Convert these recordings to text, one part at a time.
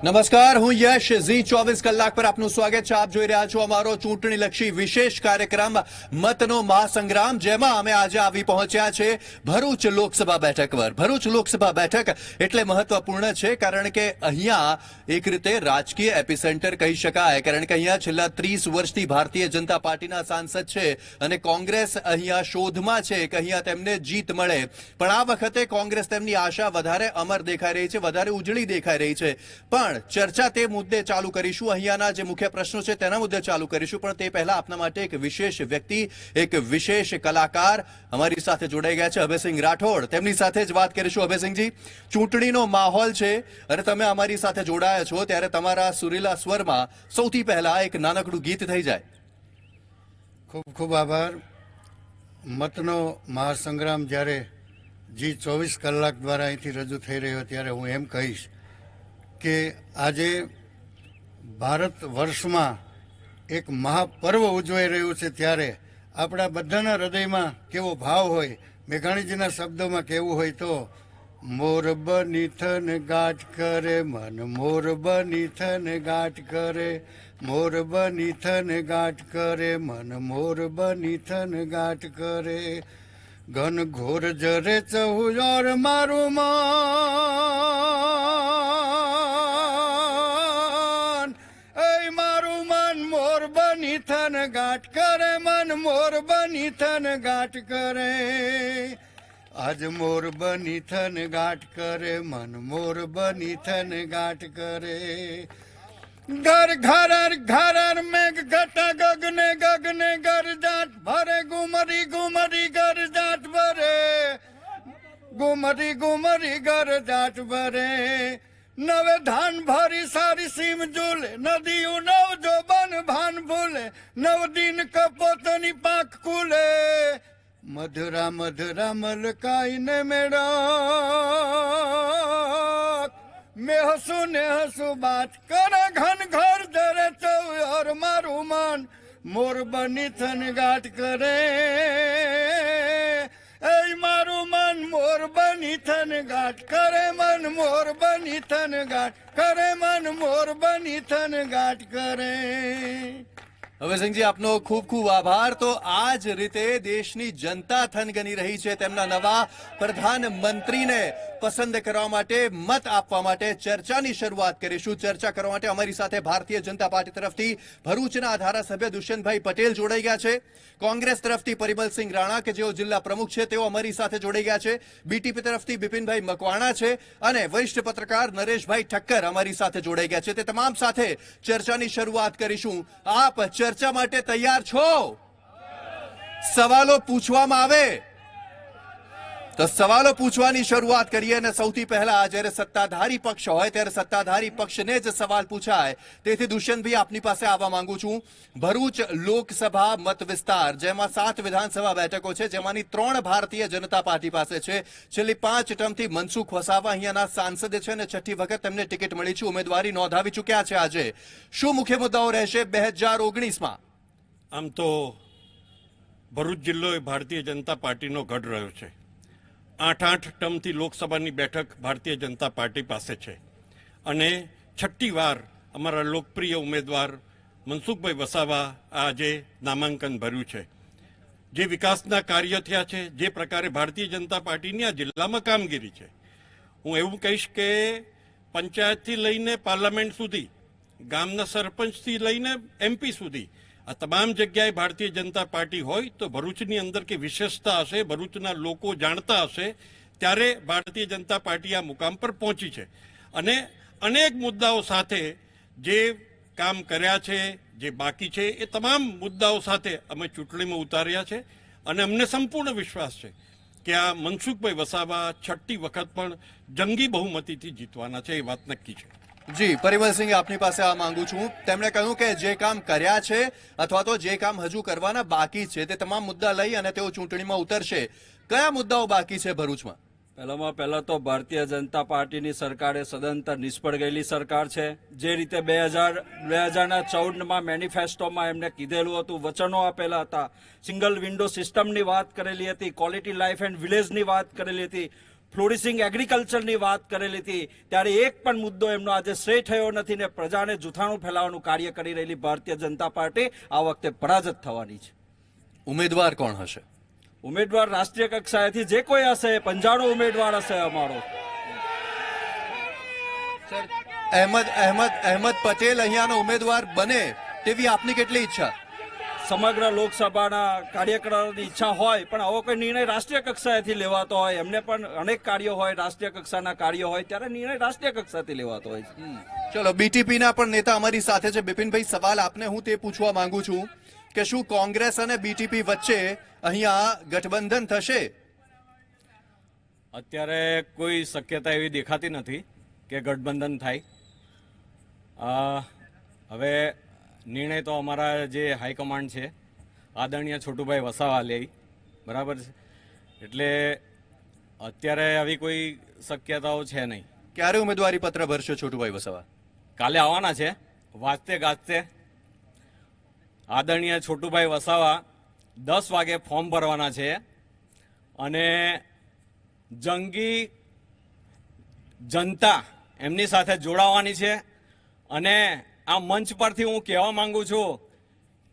નમસ્કાર, હું યશ. ઝી 24 કલાક પર આપનું સ્વાગત છે. આપ જોઈ રહ્યા છો અમારો ચૂંટણીલક્ષી વિશેષ કાર્યક્રમ મતનો મહાસંગ્રામ, જેમાં અમે આજે આવી પહોંચ્યા છે ભરૂચ લોકસભા બેઠક પર. ભરૂચ લોકસભા બેઠક એટલે મહત્વપૂર્ણ છે કારણ કે અહીંયા એક રીતે રાજકીય એપિસેન્ટર કહી શકાય, કારણ કે અહીંયા છેલ્લા 30 વર્ષથી ભારતીય જનતા પાર્ટીના સાંસદ છે અને કોંગ્રેસ અહીંયા શોધમાં છે કે અહીંયા તેમને જીત મળે. પણ આ વખતે કોંગ્રેસ તેમની આશા વધારે અમર દેખાઈ રહી છે, વધારે ઉજળી દેખાઈ રહી છે. પણ ચર્ચા તે મુદ્દે ચાલુ કરીશું, અહીંયાના જે મુખ્ય પ્રશ્નો છે તેના મુદ્દે ચાલુ કરીશું. પણ તે પહેલા આપના માટે એક વિશેષ વ્યક્તિ, એક વિશેષ કલાકાર અમારી સાથે જોડાઈ ગયા છે, અભયસિંહ રાઠોડ. તેમની સાથે જ વાત કરીશું. અભયસિંહજી, ચૂંટણીનો માહોલ છે અને તમે અમારી સાથે જોડાયા છો, ત્યારે તમારા સુરીલા સ્વરમાં સૌથી પહેલા એક નાનકડું ગીત થઈ જાય. ખૂબ ખૂબ આભાર. મતનો મહાસંગ્રામ જ્યારે G24 કલાક દ્વારા અહીંથી રજૂ થઈ રહ્યો ત્યારે હું એમ કહીશ કે આજે ભારત વર્ષમાં એક મહાપર્વ ઉજવાઈ રહ્યું છે, ત્યારે આપણા બધાના હૃદયમાં કેવો ભાવ હોય, મેઘાણીજીના શબ્દોમાં કેવું હોય તો મોર બની થન ગાંઠ કરે મન, મોર બની થન ગાંઠ કરે, મોર બની થન ગાંઠ કરે મન, મોર બની થન ગાંઠ કરે, ઘન ઘોર જરે ચહુર મારું મન, એ મારું મન મોર બની થન ગાંઠ કરે, મન મોર બની થન ગાંઠ કરે, આજ મોર બની થન ગાંઠ કરે મન, મોર બની થન ગાંઠ કરે, ઘર ઘર ઘર મેઘ ઘટા ગગને ગગને ગરજાટ ભરે, ગુમરી ગુમરી ગરજાટ ભરે, ગુમરી ગુમરી ગરજાટ ભરે, નવે ધાન ભરી સારી સીમ ઝૂલે, નદીયું નવ જોબન ભાન ભૂલે, નવ દિન કપોતની પાંખ ખુલે, મધુરા મધુરા મલકાઈને મેળા મેં હસું ને હસું બાત કરે, ઘન ઘર જરે ચૌર મારું મન મોર બની થન ગાંઠ કરે, એ મારું મન મોર બની થન ગાંઠ કરે, મન મોર બની થન ગાંઠ કરે, મન મોર બની થન ગાંઠ કરે. અભયસિંહજી, આપનો ખૂબ ખૂબ આભાર. તો આ જ રીતે દેશની જનતા થનગની રહી છે તેમના નવા પ્રધાનમંત્રીને પસંદ કરવા માટે, મત આપવા માટે. ચર્ચાની શરૂઆત કરીશું. ચર્ચા કરવા માટે અમારી સાથે ભારતીય જનતા પાર્ટી તરફથી ભરૂચના ધારાસભ્ય દુષ્યંતભાઈ પટેલ જોડાઈ ગયા છે. કોંગ્રેસ તરફથી પરિમલસિંહ રાણા કે જેઓ જિલ્લા પ્રમુખ છે તેઓ અમારી સાથે જોડાઈ ગયા છે. બીટીપી તરફથી બિપિનભાઈ મકવાણા છે અને વરિષ્ઠ પત્રકાર નરેશભાઈ ઠક્કર અમારી સાથે જોડાઈ ગયા છે. તે તમામ સાથે ચર્ચાની શરૂઆત કરીશું. આપ ચર્ચા માટે તૈયાર છો? સવાલો પૂછવામાં આવે તો સવાલો પૂછવાની શરૂઆત કરીએ. અને સૌથી પહેલા જ્યારે સત્તાધારી પક્ષ હોય ત્યારે સત્તાધારી પક્ષને જ સવાલ પૂછાય. તેથી દુષ્યંતભાઈ, આપની પાસે આવવા માંગુ છું. ભરૂચ લોકસભા મત વિસ્તાર, જેમાં 7 વિધાનસભા બેઠકો છે, જેમાંની 3 ભારતીય જનતા પાર્ટી પાસે છે. છેલ્લી 5 ટર્મથી મનસુખ વસાવા અહીંયાના સાંસદ છે અને 6ઠી વખત તેમને ટિકિટ મળી છે, ઉમેદવારી નોંધાવી ચૂક્યા છે. આજે શું મુખ્ય મુદ્દાઓ રહેશે 2019માં? આમ તો ભરૂચ જિલ્લો એ ભારતીય જનતા પાર્ટીનો ગઢ રહ્યો છે. 8 ટર્મથી લોકસભાની બેઠક ભારતીય જનતા પાર્ટી પાસે છે અને 6ઠી વાર અમારા લોકપ્રિય ઉમેદવાર મનસુખભાઈ વસાવા આજે નામાંકન ભર્યું છે. જે વિકાસના કાર્ય થયા છે, જે પ્રકારે ભારતીય જનતા પાર્ટીની આ જિલ્લામાં કામગીરી છે, હું એવું કહીશ કે પંચાયતથી લઈને પાર્લામેન્ટ સુધી, ગામના સરપંચથી લઈને MP સુધી, આ તમામ જગ્યાએ ભારતીય જનતા પાર્ટી હોય તો ભરૂચની અંદર કે વિશેષતા હશે, ભરૂચના લોકો જાણતા હશે, ત્યારે ભારતીય જનતા પાર્ટી આ મુકામ પર પહોંચી છે. અને અનેક મુદ્દાઓ સાથે જે કામ કર્યા છે, જે બાકી છે, એ તમામ મુદ્દાઓ સાથે અમે ચૂંટણીમાં ઉતાર્યા છે અને અમને સંપૂર્ણ વિશ્વાસ છે કે આ મનસુખભાઈ વસાવા 6ઠી વખત પણ જંગી બહુમતીથી જીતવાના છે, એ વાત નક્કી છે. જી, પરિમલસિંહ, આપની પાસે આ માંગુ છું. તેમણે કહ્યું કે જે કામ કર્યા છે અથવા તો જે કામ હજુ કરવાના બાકી છે તે તમામ મુદ્દા લઈ અને તેઓ ચૂંટણીમાં ઉતરશે. કયા મુદ્દાઓ બાકી છે ભરૂચમાં? પહેલા તો ભારતીય જનતા પાર્ટીની સરકારે સદંતર નિષ્ફળ ગયેલી સરકાર છે. જે રીતે 2014માં મેનિફેસ્ટોમાં એમને કીધેલું હતું, વચનો આપેલા હતા, સિંગલ વિન્ડો સિસ્ટમની વાત કરેલી હતી, ક્વોલિટી લાઈફ એન્ડ વિલેજની વાત કરેલી હતી, ફ્લોરિશિંગ એગ્રીકલ્ચરની વાત કરેલી હતી, ત્યારે એક પણ મુદ્દો એમનો આજે શ્રેય થયો નથી ને પ્રજાને જૂઠાણું ફેલાવવાનું કાર્ય કરી રહેલી ભારતીય જનતા પાર્ટી આ વખતે પરાજિત થવાની છે. ઉમેદવાર કોણ હશે? ઉમેદવાર રાષ્ટ્રીય કક્ષાએથી જે કોઈ હશે, 95 ઉમેદવાર હશે અમારો. અહેમદ પટેલ અહીંયાનો ઉમેદવાર બને તેવી આપની કેટલી ઈચ્છા? સમગ્ર લોકસભાના કાર્યકરોની ઈચ્છા હોય, પણ આવો કોઈ નિર્ણય રાષ્ટ્રીય કક્ષાએથી લેવાતો હોય, એમને પણ અનેક કાર્યો હોય, રાષ્ટ્રીય કક્ષાના કાર્યો હોય, ત્યારે નિર્ણય રાષ્ટ્રીય કક્ષાથી લેવાતો હોય છે. ચલો, બીટીપીના પણ નેતા અમારી સાથે છે. બિપિનભાઈ, સવાલ આપને હું તે પૂછવા માંગુ છું કે શું કોંગ્રેસ અને બીટીપી વચ્ચે અહીંયા ગઠબંધન થશે? અત્યારે કોઈ શક્યતા એવી દેખાતી નથી કે ગઠબંધન થાય. હવે નિર્ણય તો અમારા જે હાઈકમાન્ડ છે, આદરણીય છોટુભાઈ વસાવા લે, બરાબર છે, એટલે અત્યારે આવી કોઈ શક્યતાઓ છે નહીં. ક્યારે ઉમેદવારી પત્ર ભરશે છોટુભાઈ વસાવા? કાલે આવવાના છે, વાજતે ગાજતે. આદરણીય છોટુભાઈ વસાવા 10 વાગે ફોર્મ ભરવાના છે અને જંગી જનતા એમની સાથે જોડાવાની છે. અને આ મંચ પરથી હું કહેવા માંગુ છું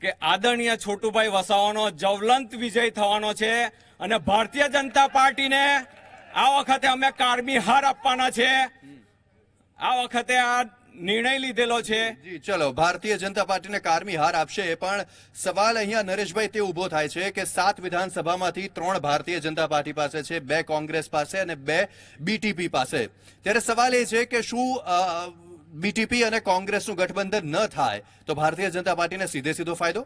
કે આદરણીય છોટુભાઈ વસાવાનો જ્વલંત વિજય થવાનો છે અને ભારતીય જનતા પાર્ટીને આ વખતે અમે કારમી હાર આપવાના છે. આ વખતે આ નિર્ણય લીધેલો છે. જી, ચલો, ભારતીય જનતા પાર્ટીને કારમી હાર આપશે. પણ સવાલ અહીંયા નરેશભાઈ તે ઉભો થાય છે કે 7 વિધાનસભામાંથી 3 ભારતીય જનતા પાર્ટી પાસે છે, 2 કોંગ્રેસ પાસે અને 2 બીટીપી પાસે. ત્યારે સવાલ એ છે કે શું બીટીપી અને કોંગ્રેસનું ગઠબંધન ન થાય તો ભારતીય જનતા પાર્ટીને સીધે સીધો ફાયદો?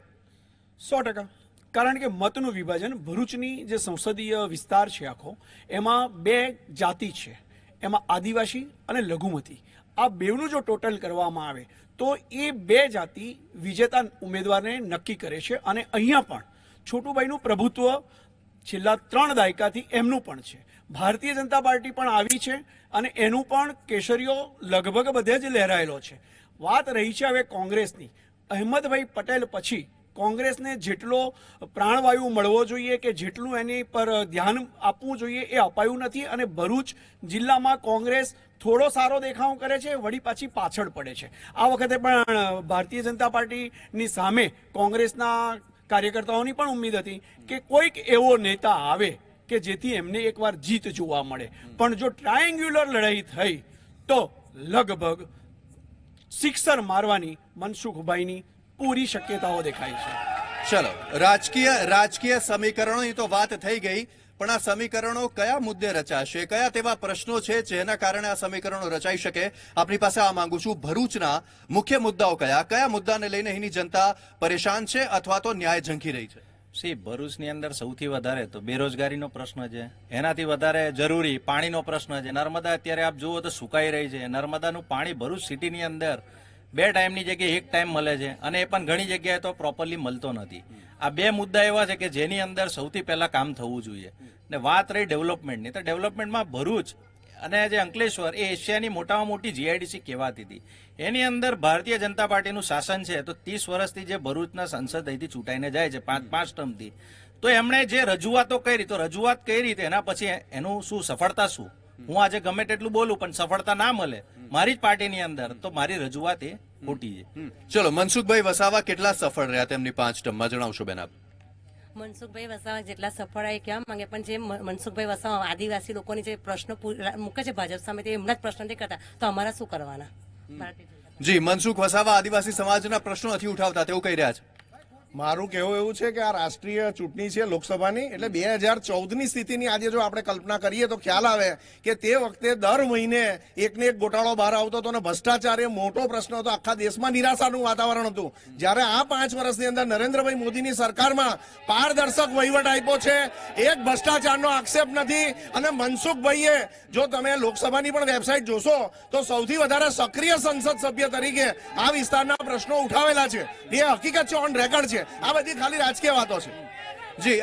100%. કારણ કે મતનું વિભાજન ભરૂચની જે સંસદીય વિસ્તાર છે આખો, એમાં 2 જાતિ છે, એમાં આદિવાસી અને લઘુમતી. આ બેવનું જો ટોટલ કરવામાં આવે તો એ 2 જાતિ વિજેતા ઉમેદવારને નક્કી કરે છે. અને અહીંયા પણ છોટુભાઈનું પ્રભુત્વ છેલ્લા 3 દાયકાથી એમનું પણ છે. ભારતીય જનતા પાર્ટી પણ આવી છે અને એનું પણ કેસરીઓ લગભગ બધે જ લહેરાયેલો છે. વાત રહી છે હવે કોંગ્રેસની. અહેમદભાઈ પટેલ પછી કોંગ્રેસને જેટલો પ્રાણવાયુ મળવો જોઈએ કે જેટલું એની પર ધ્યાન આપવું જોઈએ એ અપાયું નથી. અને ભરૂચ જિલ્લામાં કોંગ્રેસ થોડો સારો દેખાવ કરે છે, વળી પાછી પાછળ પડે છે. આ વખતે પણ ભારતીય જનતા પાર્ટીની સામે કોંગ્રેસના કાર્યકર્તાઓની પણ ઉમ્મીદ હતી કે કોઈક એવો નેતા આવે કે જેથી એમને એકવાર જીત જોવા મળે. પણ જો ટ્રાયેન્ગ્યુલર લડાઈ થઈ તો લગભગ સિક્સર મારવાની મનસુખભાઈની પૂરી શક્યતાઓ દેખાય છે. ચલો, રાજકીય સમીકરણોની તો વાત થઈ ગઈ, પણ આ સમીકરણો કયા મુદ્દે રચાશે? કયા તેવા પ્રશ્નો છે જેના કારણે આ સમીકરણો રચાઈ શકે? આપની પાસે આ માંગુ છું, ભરૂચના મુખ્ય મુદ્દાઓ કયા મુદ્દાને લઈને અહીંની જનતા પરેશાન છે અથવા તો ન્યાય ઝંખી રહી છે? ભરૂચની અંદર સૌથી વધારે તો બેરોજગારીનો પ્રશ્ન છે, એનાથી વધારે જરૂરી પાણીનો પ્રશ્ન છે. નર્મદા અત્યારે આપ જુઓ તો સુકાઈ રહી છે. નર્મદાનું પાણી ભરૂચ સિટીની અંદર 2 ટાઈમની જગ્યાએ 1 ટાઈમ મળે છે અને એ પણ ઘણી જગ્યાએ તો પ્રોપરલી મળતો નથી. આ 2 મુદ્દા એવા છે કે જેની અંદર સૌથી પહેલા કામ થવું જોઈએ. ને વાત રહી ડેવલપમેન્ટની, તો ડેવલપમેન્ટમાં ભરૂચ અને જે અંકલેશ્વર એ એશિયાની મોટામાં મોટી જીઆઈડીસી કહેવાતી હતી. એની અંદર ભારતીય જનતા પાર્ટીનું શાસન છે. તો 30 વર્ષથી જે ભરૂચના સંસદ અહીંથી ચૂંટાઈને જાય છે 5 ટર્મથી, તો એમણે જે રજૂઆતો કરી એના પછી એનું શું સફળતા શું? હું આજે ગમે તેટલું બોલું પણ સફળતા ના મળે મારી જ પાર્ટીની અંદર તો મારી રજૂઆત એ ખોટી છે. ચલો, મનસુખભાઈ વસાવા કેટલા સફળ રહ્યા તેમની 5 ટર્મમાં જણાવશો બેન આપ? મનસુખભાઈ વસાવા જેટલા સફળ એ કહેવા માંગે, પણ જે મનસુખભાઈ વસાવા આદિવાસી લોકોની જે પ્રશ્નો મૂકે છે ભાજપ સામે, તે એમના જ પ્રશ્નો નથી કરતા, તો અમારા શું કરવાના? જી, મનસુખ વસાવા આદિવાસી સમાજના પ્રશ્નો નથી ઉઠાવતા તેવું કહી રહ્યા છે. મારું કહેવું એવું છે કે આ રાષ્ટ્રીય ચૂંટણી છે લોકસભાની, એટલે 2014ની સ્થિતિની આજે જો આપણે કલ્પના કરીએ તો ખ્યાલ આવે કે તે વખતે દર મહિને એકને એક ગોટાળો બહાર આવતો હતો અને ભ્રષ્ટાચાર એ મોટો પ્રશ્ન હતો. આખા દેશમાં નિરાશાનું વાતાવરણ હતું. જ્યારે આ 5 વર્ષની અંદર નરેન્દ્રભાઈ મોદીની સરકારમાં પારદર્શક વહીવટ આપ્યો છે, એક ભ્રષ્ટાચારનો આક્ષેપ નથી. અને મનસુખભાઈએ, જો તમે લોકસભાની પણ વેબસાઇટ જોશો તો સૌથી વધારે સક્રિય સંસદ સભ્ય તરીકે આ વિસ્તારના પ્રશ્નો ઉઠાવેલા છે. એ હકીકત છે, ઓન રેકોર્ડ છે. આ બધી ખાલી રાજકીય વાતો છે. જી,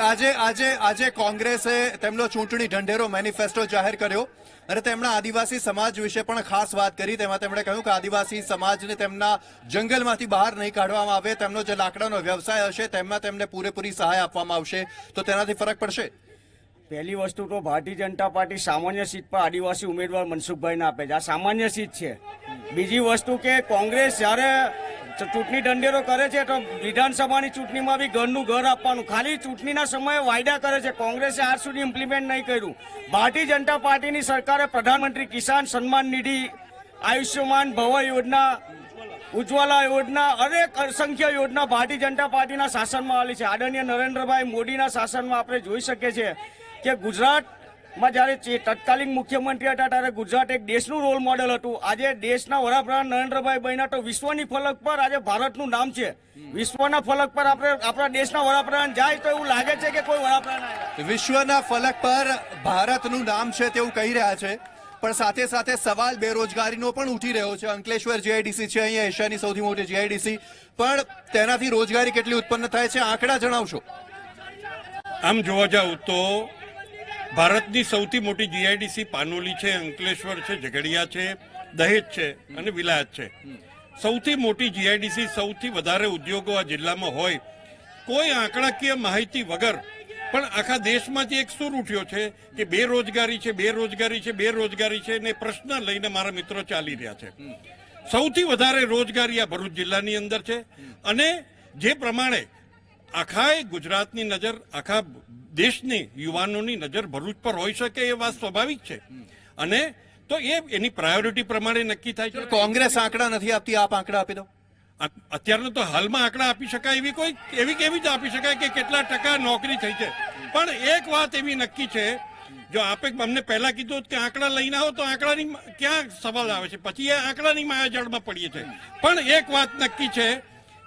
આજે કોંગ્રેસે તેમનો ચૂંટણી ઢંઢેરો મેનિફેસ્ટો જાહેર કર્યો અને તેમના આદિવાસી સમાજ વિશે પણ ખાસ વાત કરી. તેમાં તેમણે કહ્યું કે આદિવાસી સમાજને તેમના જંગલમાંથી બહાર નહીં કાઢવામાં આવે, તેમનો જે લાકડાનો વ્યવસાય હશે તેમાં તેમને પૂરેપૂરી સહાય આપવામાં આવશે. તો તેનાથી ફરક પડશે? પહેલી વસ્તુ તો ભારતીય જનતા પાર્ટી સામાન્ય સીટ પર આદિવાસી ઉમેદવાર મનસુખભાઈને આપે છે. આ સામાન્ય સીટ છે. બીજી વસ્તુ કે કોંગ્રેસ જ્યારે ચૂંટણી ઢંઢેરો કરે છે તો વિધાનસભાની ચૂંટણીમાં બી ઘરનું ઘર આપવાનું, ખાલી ચૂંટણીના સમયે વાયદા કરે છે. કોંગ્રેસે આજ સુધી ઇમ્પ્લિમેન્ટ નહીં કર્યું. ભારતીય જનતા પાર્ટીની સરકારે પ્રધાનમંત્રી કિસાન સન્માન નિધિ, આયુષ્યમાન ભવ યોજના, ઉજ્જવલા યોજના, અનેક અસંખ્ય યોજના ભારતીય જનતા પાર્ટીના શાસનમાં આવેલી છે. આદરણીય નરેન્દ્રભાઈ મોદીના શાસનમાં આપણે જોઈ શકીએ છીએ કે ગુજરાતમાં જ્યારે તત્કાલીન મુખ્યમંત્રી હતા ત્યારે ગુજરાત એક દેશનું રોલ મોડેલ હતું. આજે દેશના વડાપ્રધાન નરેન્દ્રભાઈ બન્યા તો વિશ્વની ફલક પર આજે ભારતનું નામ છે. વિશ્વના ફલક પર આપણા દેશના વડાપ્રધાન જાય તો એવું લાગે છે કે કોઈ વડાપ્રધાન આવ્યા. વિશ્વના ફલક પર ભારતનું નામ છે તેવું કહી રહ્યા છે, પણ સાથે સાથે સવાલ બેરોજગારીનો પણ ઉઠી રહ્યો છે. અંકલેશ્વર જીઆઈડીસી છે, અહીંયા એશિયાની સૌથી મોટી જીઆઈડીસી, પણ તેનાથી રોજગારી કેટલી ઉત્પન્ન થાય છે, આંકડા જણાવશો? આમ જોવા જાવ તો ભારતની સૌથી મોટી જીઆઈડીસી પાનોલી છે, અંકલેશ્વર છે, ઝઘડિયા છે, દહેજ છે અને વિલાયત છે. સૌથી મોટી જીઆઈડીસી, સૌથી વધારે ઉદ્યોગો આ જિલ્લામાં હોય, કોઈ આંકડાકીય માહિતી વગર પણ આખા દેશમાંથી એક સૂર ઉઠ્યો છે કે બેરોજગારી છે, બેરોજગારી છે, બેરોજગારી છે, ને પ્રશ્ન લઈને મારા મિત્રો ચાલી રહ્યા છે. સૌથી વધારે રોજગારી આ ભરૂચ જિલ્લાની અંદર છે. અને જે પ્રમાણે આખા ગુજરાતની નજર, આખા દેશની યુવાનોની નજર ભરૂચ પર હોઈ શકે એ વાત સ્વાભાવિક છે. અને તો એની પ્રાયોરિટી પ્રમાણે નક્કી થાય છે. કોંગ્રેસ આંકડા નથી આપતી, આપ આંકડા આપી દો. અત્યારનો તો હાલમાં આંકડા આપી શકાય એવી કેવી જ આપી શકાય કે કેટલા ટકા નોકરી થઈ છે. પણ એક વાત એવી નક્કી છે, જો આપે અમને પહેલા કીધું કે આંકડા લઈને આવો તો આંકડાની ક્યાં સવાલ આવે છે, પછી એ આંકડાની માયાજાળમાં પડીએ છે. પણ એક વાત નક્કી છે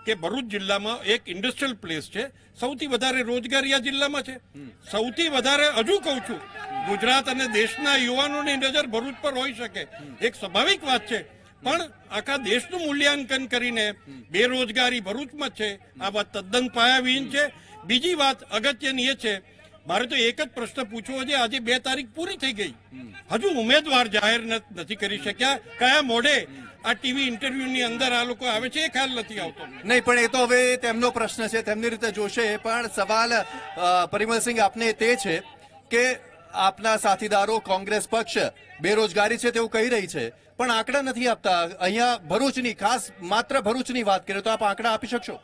કે ભરૂચ જિલ્લામાં એક ઇન્ડસ્ટ્રીયલ પ્લેસ છે. સૌથી વધારે રોજગારી આ જિલ્લામાં છે. સૌથી વધારે, હજુ કહું છું, ગુજરાત અને દેશના યુવાનોની નજર ભરૂચ પર હોઈ શકે, એક સ્વાભાવિક વાત છે. પણ આખા દેશનું મૂલ્યાંકન કરીને બેરોજગારી ભરૂચમાં છે, આ વાત તદ્દન પાયાવિહીન છે. બીજી વાત અગત્યની એ છે, મારે તો એક જ પ્રશ્ન પૂછવો છે. આજે 2 તારીખ પૂરી થઈ ગઈ, હજુ ઉમેદવાર જાહેર નથી કરી શક્યા. કયા મોઢે આ ટીવી ઇન્ટરવ્યુની અંદર આ લોકો આવે છે એ ખ્યાલ નથી આવતો. નહીં, પણ એ તો હવે તેમનો પ્રશ્ન છે, તેમની રીતે જોશે. પણ સવાલ પરિમલસિંહ આપને તે છે કે આપના સાથીદારો કોંગ્રેસ પક્ષ બેરોજગારી છે તેવું કહી રહી છે, પણ આંકડા નથી આપતા. અહીંયા ભરૂચની, ખાસ માત્ર ભરૂચની વાત કરીએ તો આપ આંકડા આપી શકશો?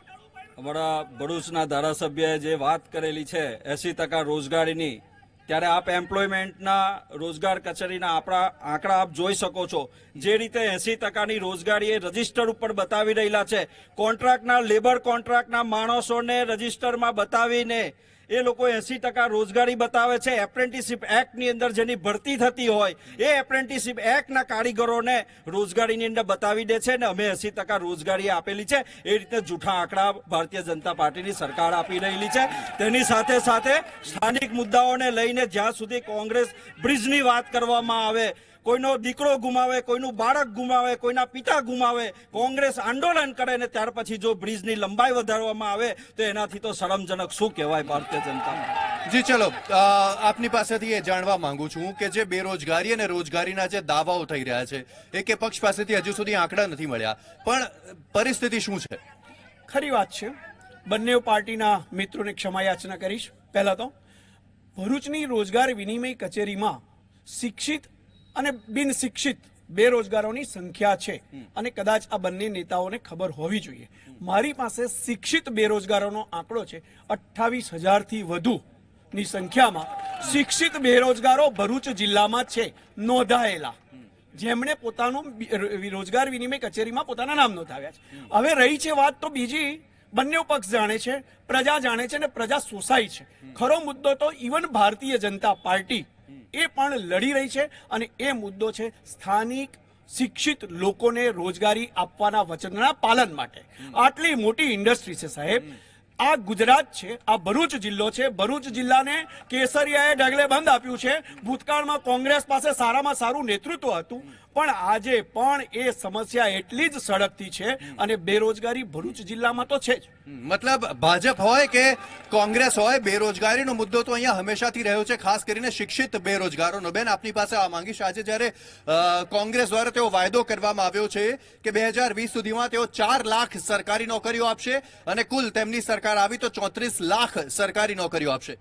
અમારા ભરૂચના ધારાસભ્યએ જે વાત કરેલી છે 80% રોજગારીની, ત્યારે આપ એમ્પ્લોયમેન્ટના રોજગાર કચેરીના આપણા આંકડા આપ જોઈ શકો છો. જે રીતે 80%ની રોજગારી એ રજીસ્ટર ઉપર બતાવી રહેલા છે. કોન્ટ્રાક્ટના, લેબર કોન્ટ્રાક્ટના માણસોને રજીસ્ટરમાં બતાવીને એ લોકો 80% રોજગારી બતાવે છે. એપ્રેન્ટિસશીપ એક્ટની અંદર જેની ભરતી થતી હોય એ એપ્રેન્ટિસશીપ એક્ટના કારીગરોને રોજગારીની અંદર બતાવી દે છે ને અમે 80% રોજગારી આપેલી છે. એ રીતે જૂઠા આંકડા ભારતીય જનતા પાર્ટીની સરકાર આપી રહેલી છે. તેની સાથે સાથે સ્થાનિક મુદ્દાઓને લઈને જ્યાં સુધી કોંગ્રેસ બ્રિજની વાત કરવામાં આવે, કોઈનો દીકરો ગુમાવે, કોઈનું બાળક ગુમાવે, કોઈના પિતા ગુમાવે, કોંગ્રેસ આંદોલન કરે ને ત્યાર પછી જો બ્રિજની લંબાઈ વધારવામાં આવે તો એનાથી તો શરમજનક શું કહેવાય ભારતીય જનતા. જી ચલો, આપની પાસેથી એ જાણવા માંગુ છું કે જે બેરોજગારી અને રોજગારીના જે દાવાઓ થઈ રહ્યા છે, એક પક્ષ પાસેથી હજુ સુધી આંકડા નથી મળ્યા, પણ પરિસ્થિતિ શું છે? ખરી વાત છે. બંને પાર્ટીના મિત્રોને ક્ષમા યાચના કરીશ. પહેલા તો ભરૂચની રોજગાર વિનિમય કચેરીમાં શિક્ષિત અને બિન શિક્ષિત બેરોજગારોની સંખ્યા છે અને કદાચ આ બંને નેતાઓને ખબર હોવી જોઈએ. મારી પાસે શિક્ષિત બેરોજગારોનો આંકડો છે 28,000થી વધુની સંખ્યામાં શિક્ષિત બેરોજગારો ભરૂચ જિલ્લામાં છે નોંધાયેલા, જેમણે પોતાનું રોજગાર વિનિમય કચેરીમાં પોતાના નામ નોંધાવ્યા છે. હવે રહી છે વાત તો બીજી, બંને પક્ષ જાણે છે, પ્રજા જાણે છે અને પ્રજા શોષાય છે. ખરો મુદ્દો તો ઇવન ભારતીય જનતા પાર્ટી એ પણ લડી રહી છે અને એ મુદ્દો છે સ્થાનિક શિક્ષિત લોકોને રોજગારી આપવાના વચનના પાલન માટે. આટલી મોટી ઇન્ડસ્ટ્રી છે સાહેબ, આ ગુજરાત છે, આ ભરૂચ જિલ્લો છે. ભરૂચ જિલ્લાને કેસરિયાએ ઢગલે બંધ આપ્યું છે. ભૂતકાળમાં કોંગ્રેસ પાસે સારામાં સારું નેતૃત્વ હતું, પણ આજે પણ એ સમસ્યા એટલી જ સળગતી છે અને બેરોજગારી ભરૂચ જિલ્લામાં તો છે જ. મતલબ ભાજપ હોય કે કોંગ્રેસ હોય, બેરોજગારીનો મુદ્દો તો અહીંયા હંમેશાથી રહ્યો છે, ખાસ કરીને શિક્ષિત બેરોજગારોનો. બેન, આપની પાસે આ માંગીશ, આજે જ્યારે કોંગ્રેસ દ્વારા તેઓ વાયદો કરવામાં આવ્યો છે કે 2020 સુધીમાં તેઓ 4 લાખ સરકારી નોકરીઓ આપશે અને કુલ તેમની સરકાર આવી તો 34 લાખ સરકારી નોકરીઓ આપશે.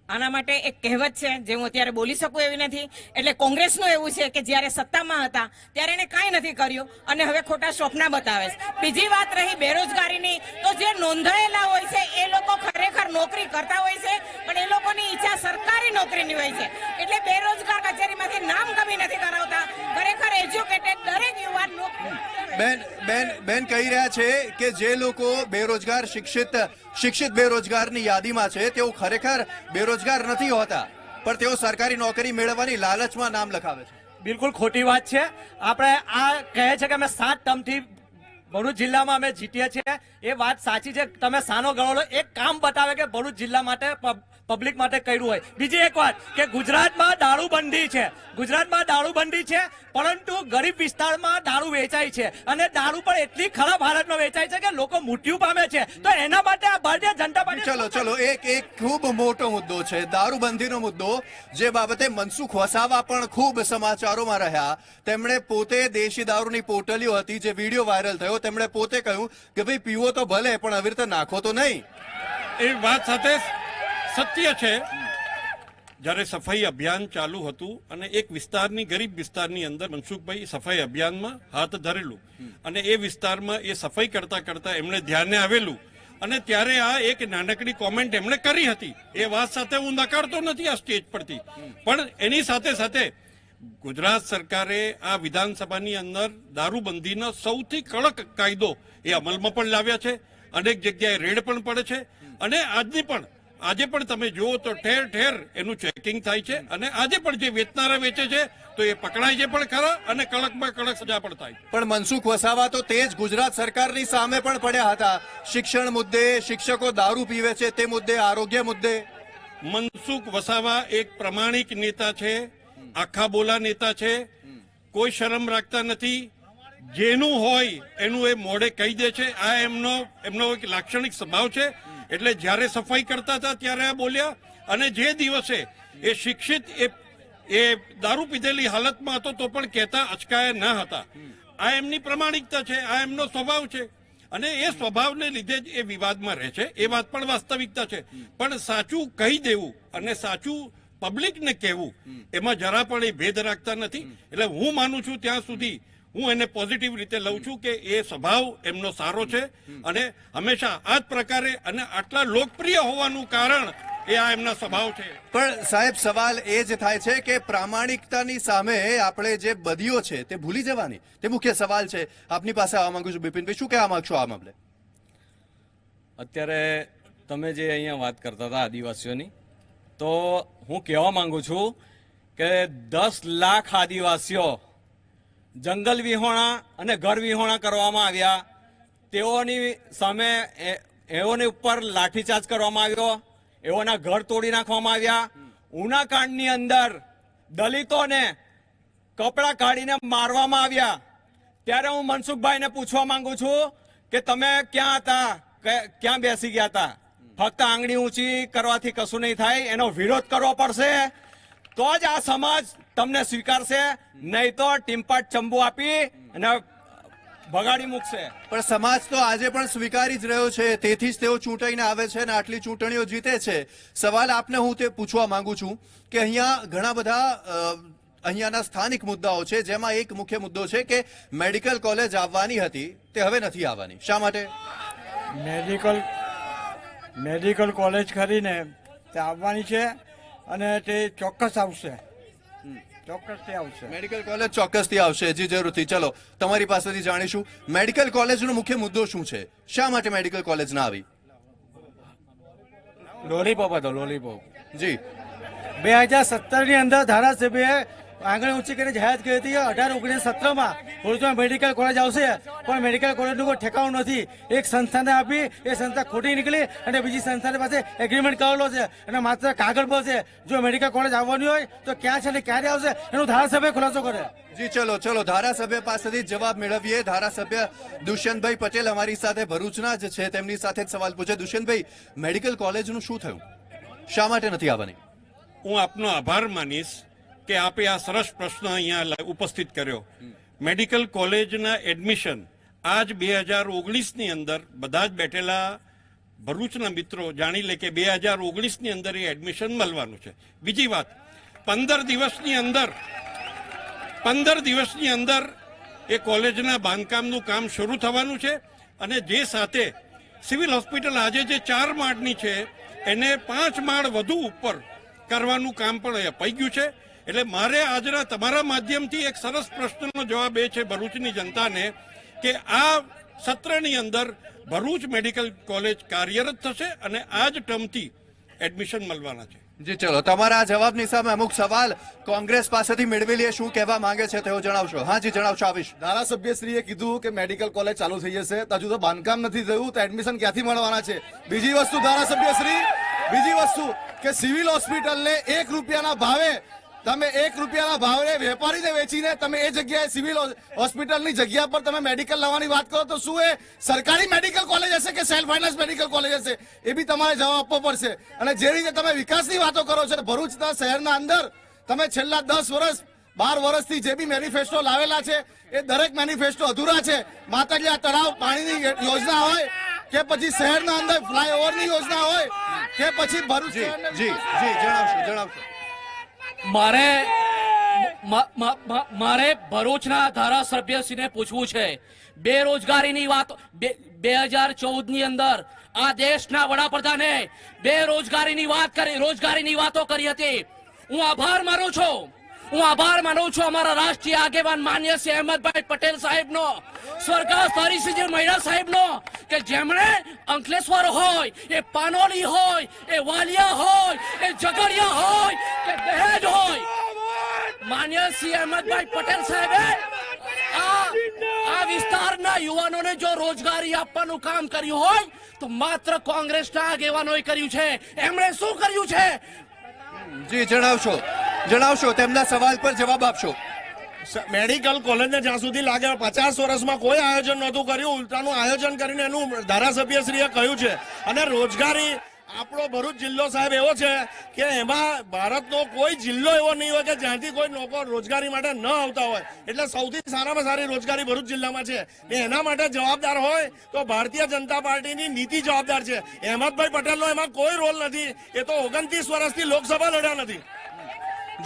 આના માટે એક કહેવત છે જે હું અત્યારે બોલી શકું એવી નથી. એટલે કોંગ્રેસનું એવું છે કે જ્યારે સત્તામાં હતા ત્યારે એને કાંઈ નથી કર્યું અને હવે ખોટા સ્વપ્ન બતાવે છે. બીજી વાત રહી બેરોજગારીની, તો જે નોંધાયેલા હોય છે એ લોકો ખરેખર નોકરી કરતા હોય છે, પણ એ લોકોની ઈચ્છા સરકારી નોકરીની હોય છે. એટલે બેરોજગાર કચેરીમાંથી નામ કમી નથી કરાવતા. ખરેખર એજ્યુકેટેડ દરેક યુવાન બેન કહી રહ્યા છે કે જે લોકો બેરોજગાર શિક્ષિત બેરોજગારની યાદીમાં છે તેઓ ખરેખર બેરોજગાર નથી હોતા, પણ તેઓ સરકારી નોકરી મેળવવાની લાલચમાં નામ લખાવે છે. બિલકુલ ખોટી વાત છે. આપણે આ કહે છે કે અમે 7 ટર્મથી ભરૂચ જિલ્લામાં અમે જીતીએ છીએ, એ વાત સાચી છે. તમે સાનો ગણો લો, એક કામ બતાવે કે ભરૂચ જિલ્લા માટે પબ્લિક માટે કર્યું હોય. બીજી એક વાત કે ગુજરાતમાં દારૂબંધી છે, પરંતુ ગરીબ વિસ્તારમાં દારૂ વેચાય છે અને દારૂ પણ એટલી ખરાબ હાલતમાં વેચાય છે કે લોકો મૃત્યુ પામે છે. તો એના માટે આ ભારતીય જનતા પાર્ટી ચલો એક ખૂબ મોટો મુદ્દો છે દારૂબંધીનો મુદ્દો, જે બાબતે મનસુખ વસાવા પણ ખૂબ સમાચારોમાં રહ્યા. તેમણે પોતે દેશી દારૂની પોટલીઓ હતી, જે વિડીયો વાયરલ થયો, તેમણે પોતે કહ્યું કે ભાઈ પીવો તો ભલે પણ આવી રીતે નાખો તો નહીં. એ વાત સાથે સત્ય છે. જ્યારે સફાઈ અભિયાન ચાલુ હતું અને એક વિસ્તારની ગરીબ વિસ્તારની અંદર મનસુખભાઈ સફાઈ અભિયાનમાં હાથ ધરેલું અને એ વિસ્તારમાં એ સફાઈ કરતા એમણે ધ્યાને આવેલું અને ત્યારે આ એક નાનકડી કોમેન્ટ એમણે કરી હતી. એ વાત સાથે હું નકારતો નથી આ સ્ટેજ પરથી, પણ એની સાથે ગુજરાત સરકારે આ વિધાનસભાની અંદર દારૂબંધીનો સૌથી કડક કાયદો એ અમલમાં પણ લાવ્યા છે. અનેક જગ્યાએ રેડ પણ પડે છે અને આજે પણ તમે જુઓ તો ઠેર ઠેર એનું ચેકિંગ થાય છે અને આજે પણ જે વેચનારા વેચે છે તો એ પકડાય છે પણ ખરા અને કડકમાં કડક સજા પણ થાય. પણ મનસુખ વસાવા તો તે જ ગુજરાત સરકારની સામે પણ પડ્યા હતા. શિક્ષણ મુદ્દે, શિક્ષકો દારૂ પીવે છે તે મુદ્દે, આરોગ્ય મુદ્દે. મનસુખ વસાવા એક પ્રમાણિક નેતા છે, આખા બોલા નેતા છે, કોઈ શરમ રાખતા નથી. જેનું હોય એનું એ મોઢે કહી દે છે. આ એમનો એક લાક્ષણિક સ્વભાવ છે. એટલે જ્યારે સફાઈ કરતા હતા ત્યારે આ બોલ્યા અને જે દિવસે એ શિક્ષિત એ દારૂ પીધેલી હાલતમાં હતો તો પણ કહેતા અચકાયા ન હતા. આ એમની પ્રમાણિકતા છે, આ એમનો સ્વભાવ છે અને એ સ્વભાવને લીધે જ એ વિવાદમાં રહે છે. એ વાત પણ વાસ્તવિકતા છે. પણ સાચું કહી દેવું અને સાચું પબ્લિકને કહેવું એમાં જરા પણ એ ભેદ રાખતા નથી. એટલે હું માનું છું ત્યાં સુધી હું એને પોઝિટિવ રીતે લઉં છું કે એ સ્વભાવ એમનો સારો છે અને હંમેશા આ જ પ્રકારે અને આટલા લોકપ્રિય હોવાનું કારણ એ આ એમના સ્વભાવ છે. પણ સાહેબ સવાલ એ જ થાય છે કે પ્રામાણિકતાની સામે આપણે જે બદીઓ છે તે ભૂલી જવાની, તે મુખ્ય સવાલ છે. આપની પાસે આવવા માંગુ છું બિપિનભાઈ, શું કહેવા માંગશો આ મામલે? અત્યારે તમે જે અહીંયા વાત કરતા હતા આદિવાસીઓની, તો હું કહેવા માંગુ છું કે 10 લાખ આદિવાસીઓ જંગલ વિહોણા અને ઘર વિહોણા કરવામાં આવ્યા. તેઓની સામે એઓની ઉપર લાઠીચાર્જ કરવામાં આવ્યો, એઓના ઘર તોડી નાખવામાં આવ્યા. ઉનાકાંડની અંદર દલિતોને કપડાં કાઢીને મારવામાં આવ્યા. ત્યારે હું મનસુખભાઈને પૂછવા માંગુ છું કે તમે ક્યાં હતા, ક્યાં બેસી ગયા હતા? ફક્ત આંગળી ઊંચી કરવાથી કશું નહીં થાય, એનો વિરોધ કરવો પડશે તો જ આ સમાજ તમને સ્વીકારશે, નહીં તો ટીમ્પાટ ચંબુ આપી અને ભગાડી મૂકશે. પણ સમાજ તો આજે પણ સ્વીકારી જ રહ્યો છે, તેથી જ તેઓ ચૂંટાઈને આવે છે અને આટલી ચૂંટણીઓ જીતે છે. સવાલ આપને હું તે પૂછવા માંગુ છું કે અહીંયા ઘણા બધા અહીંયાના સ્થાનિક મુદ્દાઓ છે, જેમાં એક મુખ્ય મુદ્દો છે કે મેડિકલ કોલેજ આવવાની હતી તે હવે નથી આવવાની. શા માટે? મેડિકલ કોલેજ ખરીને તે આવવાની છે અને તે ચોક્કસ આવશે. મેડિકલ કોલેજ ચોક્કસથી આવશે. જી જરૂરથી. ચલો તમારી પાસેથી જાણીશું મેડિકલ કોલેજનો મુખ્ય મુદ્દો શું છે, શા માટે મેડિકલ કોલેજ ના આવી? લોલીપોપ હતો, લોલીપોપ. જી 2017 ની અંદર ધારાસભ્યએ આંગળી ઊંચી કરીને જાહેરાત કરી હતી 18-19-17માં ભરૂચમાં મેડિકલ કોલેજ આવશે, પણ મેડિકલ કોલેજનું કોઈ ઠેકાણું નથી. એક સંસ્થાને આપી, એ સંસ્થા ખોટી નીકળી અને બીજી સંસ્થાની પાસે એગ્રીમેન્ટ કરેલો છે અને માત્ર કાગળ પર છે. જો મેડિકલ કોલેજ આવવાની હોય તો ક્યાં છે અને ક્યારે આવશે એનું ધારાસભ્ય ખુલાસો કરે. જી ચલો ધારાસભ્ય પાસેથી જવાબ મેળવીએ. ધારાસભ્ય દુષ્યંતભાઈ પટેલ અમારી સાથે ભરૂચના જ છે, તેમની સાથે જ સવાલ પૂછે. દુષ્યંતભાઈ, મેડિકલ કોલેજનું શું થયું, શા માટે નથી આવવાની? હું આપનો આભાર માનીશ કે આપે આ સરસ પ્રશ્ન અહીંયા ઉપસ્થિત કર્યો. મેડિકલ કોલેજના એડમિશન આજ 2019ની અંદર બધા જ બેઠેલા ભરૂચના મિત્રો જાણી લે કે 2019ની અંદર એ એડમિશન મળવાનું છે. બીજી વાત, 15 દિવસની અંદર એ કોલેજના બાંધકામનું કામ શરૂ થવાનું છે અને જે સાથે સિવિલ હોસ્પિટલ આજે જે 4 માળની છે એને 5 માળ વધુ ઉપર કરવાનું કામ પણ અપાઈ ગયું છે. એટલે મારે આજના તમારા માધ્યમથી એક સરસ પ્રશ્નનો જવાબ એ છે ભરૂચની જનતાને કે આ સત્રની અંદર ભરૂચ મેડિકલ કોલેજ કાર્યરત થશે અને આ જ ટર્મથી એડમિશન મળવાના છે. જી ચલો, તમારા જવાબની સામે અમુક સવાલ કોંગ્રેસ પાસેથી મેળવી શું કહેવા માંગે છે તેઓ જણાવશો. હા જી, જણાવશો. આવીશ. ધારાસભ્યશ્રીએ કીધું કે મેડિકલ કોલેજ ચાલુ થઈ જશે, તો હજુ તો બાંધકામ નથી થયું, તો એડમિશન ક્યાંથી મળવાના છે? બીજી વસ્તુ ધારાસભ્યશ્રી, બીજી વસ્તુ કે સિવિલ હોસ્પિટલને 1 રૂપિયાના ભાવે તમે 1 રૂપિયાના ભાવે વેપારીને વેચીને તમે એ જગ્યાએ સિવિલ હોસ્પિટલની જગ્યા પર તમે મેડિકલ લાવવાની વાત કરો તો શું એ સરકારી મેડિકલ કોલેજ હશે કે સેલ્ફ ફાઇનાન્સ મેડિકલ કોલેજ હશે? એ બી તમારે જવાબ આપવો પડશે. અને જે રીતે તમે વિકાસની વાતો કરો છો, ભરૂચના શહેરના અંદર તમે છેલ્લા 10 વર્ષ 12 વર્ષથી જે બી મેનિફેસ્ટો લાવેલા છે એ દરેક મેનિફેસ્ટો અધૂરા છે. માતાજી તળાવ પાણીની યોજના હોય કે પછી શહેરના અંદર ફ્લાયઓવરની યોજના હોય કે પછી ભરૂચ. જી જણાવશો. મારે ભરૂચના ધારાસભ્યશ્રીને પૂછવું છે, બેરોજગારીની વાત 2014ની અંદર આ દેશના વડાપ્રધાને બેરોજગારીની વાતો કરી હતી. હું આભાર માનું છું અમારા રાષ્ટ્રીય આગેવાન માન્ય શ્રી અહેમદભાઈ પટેલ સાહેબનો, સ્વર્ગસ્થ હરીસિંહ મહિડા સાહેબનો, કે જેમણે અંકલેશ્વર હોય, એ પાનોલી હોય, એ વાલિયા હોય, એ ઝઘડિયા હોય કે દહેજ હોય, માન્ય શ્રી અહેમદભાઈ પટેલ સાહેબે આ વિસ્તારના યુવાનોને જો રોજગારી આપવાનું કામ કર્યું હોય તો માત્ર કોંગ્રેસના આગેવાનોએ કર્યું છે. એમણે શું કર્યું છે? જી જણાવશો. તેમના સવાલ પર જવાબ આપશો. મેડિકલ કોલેજને જ્યાં સુધી લાગે 50 વર્ષમાં કોઈ આયોજન નહોતું કર્યું, ઉલટાનું આયોજન કરીને એનું ધારાસભ્યશ્રીએ કહ્યું છે. અને રોજગારી આપણો ભરૂચ જિલ્લો સાહેબ એવો છે કે એમાં ભારતનો કોઈ જિલ્લો એવો નહીં હોય કે જ્યાંથી કોઈ લોકો રોજગારી માટે ન આવતા હોય. એટલે સૌથી સારામાં સારી રોજગારી ભરૂચ જિલ્લામાં છે. એના માટે જવાબદાર હોય તો ભારતીય જનતા પાર્ટીની નીતિ જવાબદાર છે. અહેમદભાઈ પટેલનો એમાં કોઈ રોલ નથી. એ તો 29 વર્ષથી લોકસભા લડ્યા નથી.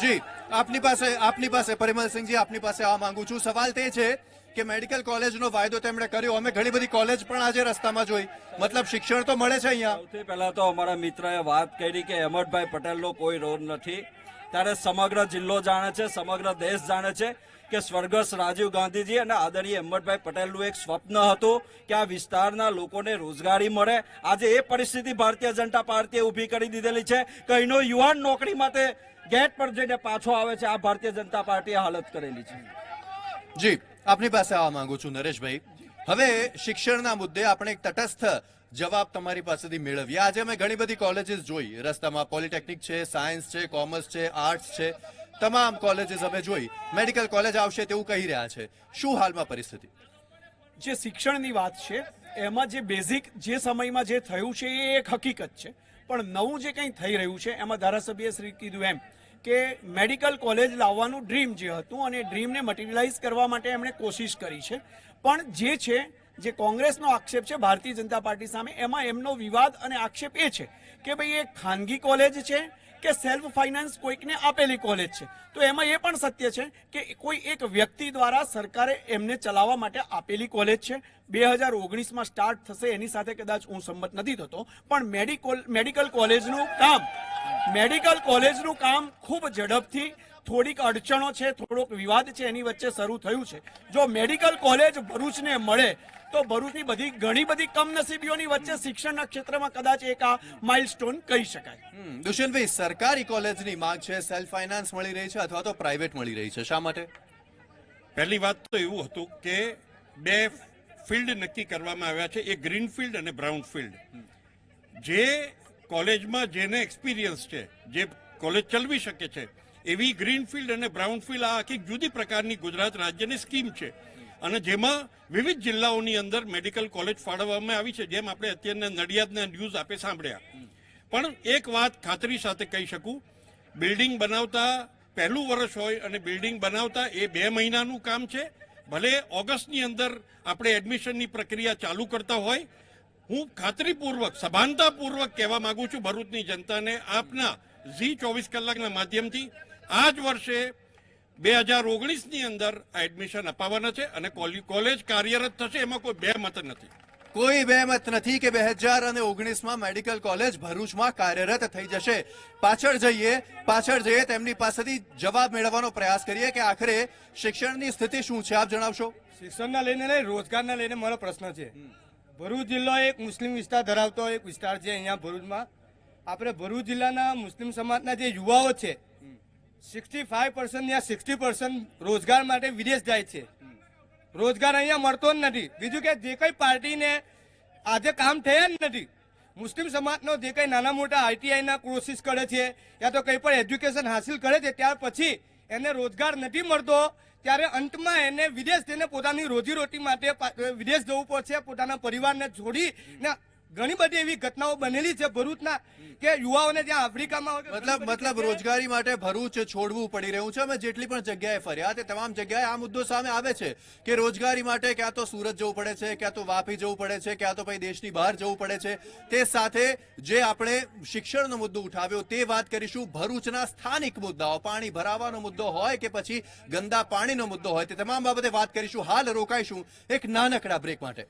જી, આપની પાસે પરિમલસિંહજી, આપની પાસે આવવા માંગુ છું. સવાલ તે છે કે મેડિકલ કોલેજનો વાયદો તેમણે કર્યો, અમે ઘણી બધી કોલેજ પણ આજે રસ્તામાં જોઈ, મતલબ શિક્ષણ તો મળે છે અહીંયા. સૌથી પહેલા તો અમારા મિત્રએ વાત કરી કે અહેમદભાઈ પટેલનો કોઈ રોલ નથી, ત્યારે સમગ્ર જિલ્લો જાણે છે, સમગ્ર દેશ જાણે છે કે સ્વર્ગસ્થ રાજીવ ગાંધીજી અને આદરણીય અહેમદભાઈ પટેલનું એક સ્વપ્ન હતું કે આ વિસ્તારના લોકોને રોજગારી મળે. આજે એ પરિસ્થિતિ ભારતીય જનતા પાર્ટીએ ઊભી કરી દીધેલી છે કે અહીંનો યુવાન નોકરી માટે ગેટ પર જઈને પાછો આવે છે. આ ભારતીય જનતા પાર્ટીએ હાલત કરેલી છે. જી, આપની પાસે આવવા માંગુ છું નરેશભાઈ. હવે શિક્ષણના મુદ્દે આપણે એક તટસ્થ જવાબ તમારી પાસેથી મેળવીએ. આજે અમે ઘણી બધી કોલેજીસ જોઈ રસ્તામાં, પોલિટેકનિક છે, સાયન્સ છે, કોમર્સ છે, આર્ટ્સ છે, તમામ કોલેજીસ અમે જોઈ. મેડિકલ કોલેજ આવશે તેવું કહી રહ્યા છે. શું હાલમાં પરિસ્થિતિ? જે શિક્ષણની વાત છે એમાં જે બેઝિક જે સમયમાં જે થયું છે એ એક હકીકત છે, પણ નવું જે કંઈ થઈ રહ્યું છે એમાં ધારાસભ્યશ્રી કીધું એમ કે મેડિકલ કોલેજ લાવવાનું ડ્રીમ જે હતું અને ડ્રીમને મટીરિયલાઇઝ કરવા માટે એમણે કોશિશ કરી છે. પણ જે કોંગ્રેસનો આક્ષેપ છે ભારતીય જનતા પાર્ટી સામે, એમાં એમનો વિવાદ અને આક્ષેપ એ છે કે ભાઈ એ ખાનગી કોલેજ છે કે સેલ્ફ ફાઇનાન્સ કોઈકને આપેલી કોલેજ છે. તો એમાં એ પણ સત્ય છે કે કોઈ એક વ્યક્તિ દ્વારા સરકારે એમને ચલાવવા માટે આપેલી કોલેજ છે. 2019માં સ્ટાર્ટ થશે એની સાથે કદાચ હું સંમત નથી થતો, પણ મેડિકલ કોલેજનું કામ ખૂબ ઝડપથી, થોડીક અડચણો છે, થોડોક વિવાદ છે, એની વચ્ચે શરૂ થયું છે. જો મેડિકલ કોલેજ ભરૂચને મળે તો ભરૂચની ઘણી બધી કમનસીબીઓની વચ્ચે શિક્ષણના ક્ષેત્રમાં કદાચ એક આ માઇલસ્ટોન કહી શકાય. દુષ્યંતભાઈ, સરકારી કોલેજની માંગ છે, સેલ્ફ ફાઇનાન્સ મળી રહી છે અથવા તો પ્રાઇવેટ મળી રહી છે, શા માટે? પહેલી વાત તો એવું હતું કે 2 ફિલ્ડ નક્કી કરવામાં આવ્યા છે, એક ગ્રીન ફિલ્ડ અને બ્રાઉન ફિલ્ડ. જે કોલેજમાં જેને એક્સપિરિયન્સ છે, જે કોલેજ ચલાવી શકે છે, એવી ગ્રીન ફિલ્ડ અને બ્રાઉન ફિલ્ડ આ આખી જુદી પ્રકારની ગુજરાત રાજ્યની સ્કીમ છે. અને જેમાં વિવિધ જિલ્લાઓની અંદર મેડિકલ કોલેજ ફાળવવામાં આવી છે, જેમ આપણે અત્યારના નડિયાદના ન્યૂઝ આપે સાંભળ્યા. પણ એક વાત ખાતરી સાથે કહી શકું, બિલ્ડિંગ બનાવતા પહેલું વર્ષ હોય અને બિલ્ડિંગ બનાવતા એ 2 મહિનાનું કામ છે. ભલે ઓગસ્ટની અંદર આપણે એડમિશનની પ્રક્રિયા ચાલુ કરતા હોય, હું ખાતરીપૂર્વક સભાનતાપૂર્વક કહેવા માંગુ છું ભરૂચની જનતાને, આપના ઝી 24 કલાકના માધ્યમથી આ જ વર્ષે 2019ની અંદર આ એડમિશન અપાવવાના છે અને કોલેજ કાર્યરત થશે, એમાં કોઈ બે મત નથી. કોઈ બેમત નથી કે 2019માં મેડિકલ કોલેજ ભરૂચમાં કાર્યરત થઈ જશે. પાછળ જઈએ તેમની પાસેથી જવાબ મેળવવાનો પ્રયાસ કરીએ કે આખરે શિક્ષણની સ્થિતિ શું છે, આપ જણાવશો. શિક્ષણના લઈને નહીં, રોજગારના લઈને મારો પ્રશ્ન છે. ભરૂચ જિલ્લો એક મુસ્લિમ વિસ્તાર ધરાવતો એક વિસ્તાર છે. અહીંયા ભરૂચમાં આપણે ભરૂચ જિલ્લાના મુસ્લિમ સમાજના જે યુવાઓ છે 65% યા 60% રોજગાર માટે વિદેશ જાય છે. રોજગાર અહીંયા મળતો જ નથી. બીજું કે જે કઈ પાર્ટીને આજે કામ થયા જ નથી. મુસ્લિમ સમાજનો જે કઈ નાના મોટા આઈટીઆઈના કોર્સિસ કરે છે યા તો કંઈ પણ એજ્યુકેશન હાસિલ કરે છે, ત્યાર પછી એને રોજગાર નથી મળતો, ત્યારે અંતમાં એને વિદેશ જઈને પોતાની રોજીરોટી માટે વિદેશ જવું પડશે, પોતાના પરિવારને છોડીને. ઘણી બધી એવી ઘટનાઓ બનેલી છે ભરૂચના કે યુવાઓને જ્યાં આફ્રિકામાં મતલબ રોજગારી માટે ભરૂચ છોડવું પડી રહ્યું છે. અમે જેટલી પણ જગ્યાએ ફર્યા તે તમામ જગ્યાએ આ મુદ્દો સામે આવે છે કે રોજગારી માટે ક્યાં તો સુરત જવું પડે છે, ક્યાં તો વાપી જવું પડે છે, ક્યાં તો પછી દેશની બહાર જવું પડે છે. તે સાથે જે આપણે શિક્ષણનો મુદ્દો ઉઠાવ્યો તે વાત કરીશું. ભરૂચના સ્થાનિક મુદ્દાઓ, પાણી ભરાવાનો મુદ્દો હોય કે પછી ગંદા પાણીનો મુદ્દો હોય, તે તમામ બાબતે વાત કરીશું. હાલ રોકાઈશું એક નાનકડા બ્રેક માટે.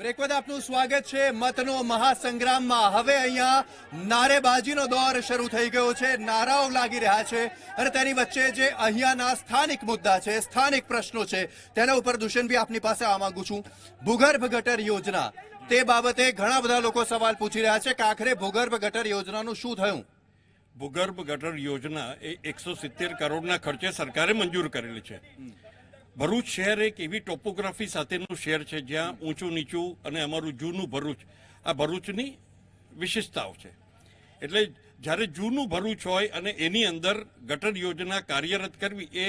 બ્રેક બાદ આપનું સ્વાગત છે મતનો મહાસંગ્રામમાં. હવે અહીંયા નારેબાજીનો દોર શરૂ થઈ ગયો છે, નારાઓ લાગી રહ્યા છે અને તેની વચ્ચે જે અહીંયાના સ્થાનિક મુદ્દા છે, સ્થાનિક પ્રશ્નો છે, તેના ઉપર દુષ્યંતભાઈ આપની પાસે આવવા માંગુ છું. ભૂગર્ભ ગટર યોજના, તે બાબતે ઘણા બધા લોકો સવાલ પૂછી રહ્યા છે કે આખરે ભૂગર્ભ ગટર યોજનાનું શું થયું? ભૂગર્ભ ગટર યોજના એ 170 કરોડના ખર્ચે સરકારે મંજૂર કરેલી છે. ભરૂચ શહેર એક એવી ટોપોગ્રાફી સાથેનું શહેર છે જ્યાં ઊંચું નીચું અને અમારું જૂનું ભરૂચ, આ ભરૂચની વિશેષતાઓ છે. એટલે જ્યારે જૂનું ભરૂચ હોય અને એની અંદર ગટર યોજના કાર્યરત કરવી એ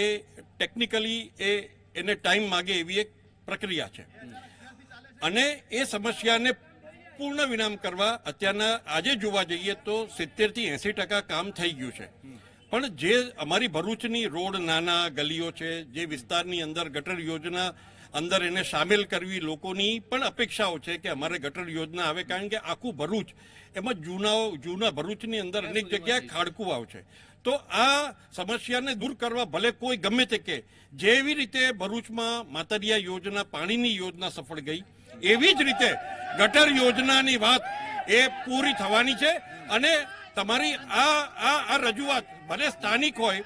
ટેકનિકલી એને ટાઈમ માગે એવી એક પ્રક્રિયા છે અને એ સમસ્યાને પૂર્ણ વિરામ કરવા અત્યારના આજે જોવા જઈએ તો 70 થી 80% કામ થઈ ગયું છે. પણ જે અમારી ભરૂચની રોડ, નાના ગલીઓ છે, જે વિસ્તારની અંદર ગટર યોજના અંદર એને સામેલ કરવી, લોકોની પણ અપેક્ષાઓ છે કે અમારે ગટર યોજના આવે, કારણ કે આખું ભરૂચ એમાં જૂના ભરૂચની અંદર અનેક જગ્યાએ ખાડકુવાવ છે. તો આ સમસ્યાને દૂર કરવા ભલે કોઈ ગમે તે કે, જેવી રીતે ભરૂચમાં માતરિયા યોજના, પાણીની યોજના સફળ ગઈ, એવી જ રીતે ગટર યોજનાની વાત એ પૂરી થવાની છે. અને તમારી આ રજૂઆત ભલે સ્થાનિક હોય,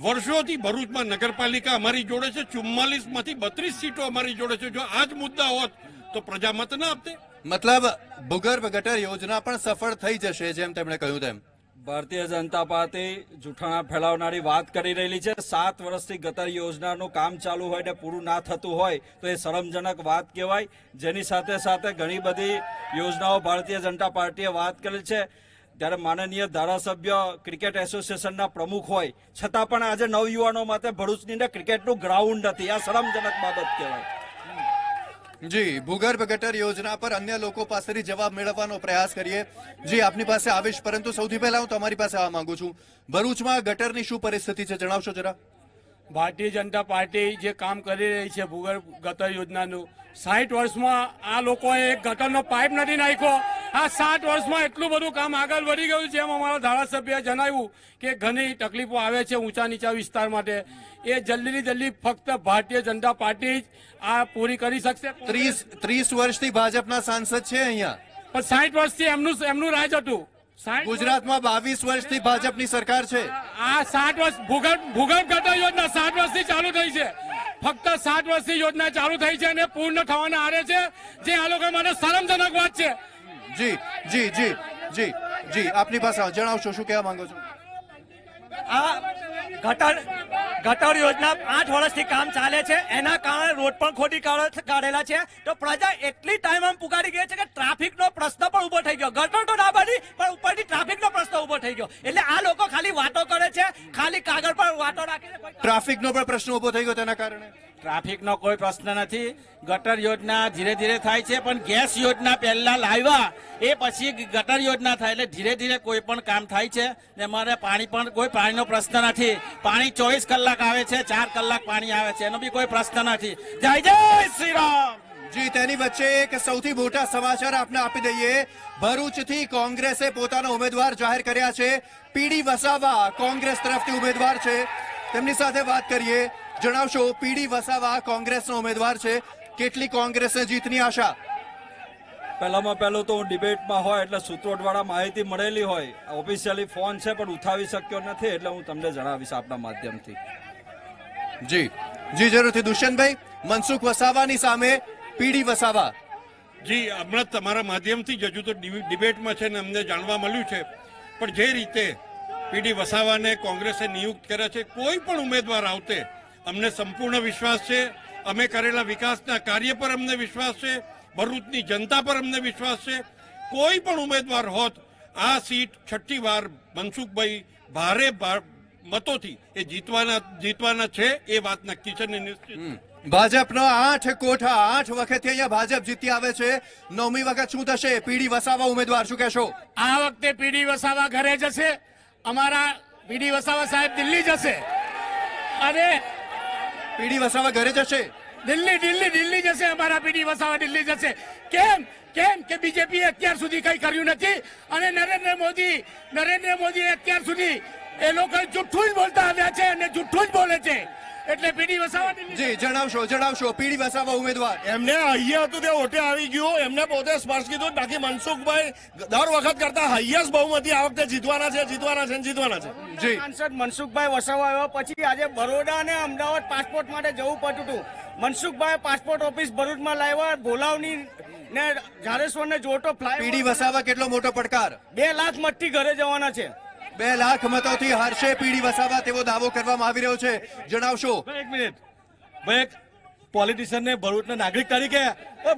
વર્ષોથી ભરૂચમાં નગરપાલિકા અમારી જોડે છે, 44 માંથી 32 સીટો અમારી જોડે છે. જો આ જ મુદ્દા હોત તો પ્રજા મત ના આપતે. મતલબ ભૂગર્ભ ગટર યોજના પણ સફળ થઈ જશે, જેમ તેમણે કહ્યું તેમ. ભારતીય જનતા પાર્ટી જૂઠાણા ફેલાવનારી વાત કરી રહેલી છે. 7 વર્ષથી ગટર યોજનાનું કામ ચાલુ હોય ને પૂરું ના થતું હોય તો એ શરમજનક વાત કહેવાય. જેની સાથે સાથે ઘણી બધી યોજનાઓ ભારતીય જનતા પાર્ટીએ વાત કરેલ છે. ત્યારે માનનીય ધારાસભ્ય ક્રિકેટ એસોસિએશનના પ્રમુખ હોય છતાં પણ આજે નવયુવાનો માટે ભરૂચની અંદર ક્રિકેટનું ગ્રાઉન્ડ નથી. આ શરમજનક બાબત કહેવાય. જી, ભૂગર્ભ ગટર યોજના પર અન્ય લોકો પાસેથી જવાબ મેળવવાનો પ્રયાસ કરીએ. જી, આપની પાસે આવીશ, પરંતુ સૌથી પહેલા હું તમારી પાસે આવવા માંગુ છું. ભરૂચમાં ગટરની શું પરિસ્થિતિ છે, જણાવશો જરા? ભારતીય જનતા પાર્ટી જે કામ કરી રહી છે ભૂગર્ભ ગટર યોજનાનું, 60 વર્ષમાં આ લોકોએ એક ગટરનો પાઇપ નથી નાખ્યો. આ 60 વર્ષમાં એટલું બધું કામ આગળ વધી ગયું છે. એમ અમારા ધારાસભ્યએ જણાવ્યું કે ઘણી તકલીફો આવે છે ઊંચા નીચા વિસ્તાર માટે. એ જલ્દી ફક્ત ભારતીય જનતા પાર્ટી જ આ પૂરી કરી શકશે. 30 વર્ષથી ભાજપના સાંસદ છે અહીંયા, પણ 60 વર્ષથી એમનું રાજ હતું. ગુજરાતમાં 22 વર્ષથી ભાજપની સરકાર છે. આ 60 વર્ષ ભૂગર્ભ ગટર યોજના 60 વર્ષથી ચાલુ થઈ છે. ફક્ત 60 વર્ષથી યોજના ચાલુ થઈ છે અને પૂર્ણ થવાના આરે છે, જે આ લોકો માટે શરમજનક વાત છે. જી જી જી જી જી આપની પાસે જણાવશો, શું કહેવા માંગો છો? આ ગટર યોજના 8 વર્ષથી કામ ચાલે છે. એના કારણે રોડ પણ ખોટી કાઢેલા છે. તો પ્રજા એટલી ટાઈમ આમ પુકારી ગઈ છે કે ટ્રાફિકનો પ્રશ્ન પણ ઉભો થઈ ગયો. ગટર તો ના બની, પણ ઉપરથી ટ્રાફિકનો પ્રશ્ન ઉભો થઈ ગયો. એટલે આ લોકો ખાલી વાતો કરે છે, ખાલી કાગળ પર વાતો રાખીને. ટ્રાફિકનો પણ પ્રશ્ન ઉભો થઈ ગયો તેના કારણે? ટ્રાફિકનો કોઈ પ્રશ્ન નથી. ગટર યોજના ધીરે ધીરે થાય છે, પણ ગેસ યોજના પહેલા લાવ્યા એ પછી ગટર યોજના થાય, એટલે ધીરે ધીરે કોઈ પણ કામ થાય છે. અમારે પાણી પણ કોઈ પાણીનો પ્રશ્ન નથી. પાણી 24 કલાક આવે છે, 4 કલાક પાણી આવે છે, એનો બી કોઈ પ્રશ્ન નથી. જય જય શ્રી રામ. જી, તેની વચ્ચે એક સૌથી મોટા સમાચાર આપને આપી દઈએ. ભરૂચથી કોંગ્રેસે પોતાના ઉમેદવાર જાહેર કર્યા છે. પીડી વસાવા કોંગ્રેસ તરફથી ઉમેદવાર છે, તેમની સાથે વાત કરીએ. જણાવશો, પીડી વસાવા કોંગ્રેસનો ઉમેદવાર છે, કેટલી કોંગ્રેસને જીતની આશા? પહેલામાં પહેલું તો હું ડિબેટમાં હોય એટલે સૂત્રો દ્વારા માહિતી મળેલી હોય. ઓફિશિયલી ફોન છે પણ ઉઠાવી શક્યો નથી, એટલે હું તમને જણાવીશ આપના માધ્યમથી. જી જી જરૂરથી. દુષ્યંતભાઈ, મનસુખ વસાવાની સામે પીડી વસાવા. જી, હમણાં તમારા માધ્યમથી જ હજુ તો ડિબેટમાં છે ને અમને જાણવા મળ્યું છે, પણ જે રીતે પીડી વસાવાને કોંગ્રેસે નિયુક્ત કર્યા છે, કોઈ પણ ઉમેદવાર આવતે અમને સંપૂર્ણ વિશ્વાસ છે. અમે કરેલા વિકાસના કાર્ય પર અમને વિશ્વાસ છે, ભરૂચની જનતા પર અમને વિશ્વાસ છે. કોઈ પણ ઉમેદવાર હોત, આ સીટ 6ઠ્ઠી વાર મનસુખભાઈ ભારે મતોથી એ જીતવાના છે, એ વાત નક્કી છે ને નિશ્ચિત. ભાજપનો 8 કોઠા, 8 વખતથી અહીંયા ભાજપ જીતી આવે છે. 9મી વખત શું થશે? પીડી વસાવા ઉમેદવાર, શું કહેશો? આ વખતે પીડી વસાવા ઘરે જશે. અમારા પીડી વસાવા સાહેબ દિલ્હી જશે. અને પીડી વસાવા ઘરે જશે? દિલ્હી જશે. અમારા પીડી વસાવા દિલ્હી જશે. કેમ કે બીજેપી અત્યાર સુધી કઈ કર્યું નથી, અને નરેન્દ્ર મોદી અત્યાર સુધી એ લોકો જુઠ્ઠું જ બોલતા આવ્યા છે અને જુઠ્ઠું જ બોલે છે. એટલે પીડી વસાવા જી જણાવશો પીડી વસાવા ઉમેદવાર એમને અહીંયા હતું તે ઓટે આવી ગયું, એમને પોતે સ્પષ્ટ કીધું. બાકી મનસુખભાઈ દર વખત કરતા હાઈએસ્ટ બહુમતી આ વખતે જીતવાના છે. જી સાંસદ મનસુખભાઈ વસાવા આવ્યા પછી આજે બરોડા અને અમદાવાદ પાસપોર્ટ માટે જવું પડતું હતું. મનસુખભાઈ પાસપોર્ટ ઓફિસ ભરૂચમાં લાવ્યા, બોલાવની ને ઝારેશ્વરને જોટો ફ્લાય. પીડી વસાવા કેટલો મોટો પડકાર? 2 લાખ મતથી ઘરે જવાના છે. 2 લાખ મતોથી હારશે પીડી વસાવા તેવો દાવો કરવામાં આવી રહ્યો છે. જણાવશો. એક મિનિટ ભાઈ, એક પોલિટિશિયન ને ભરૂચના નાગરિક તરીકે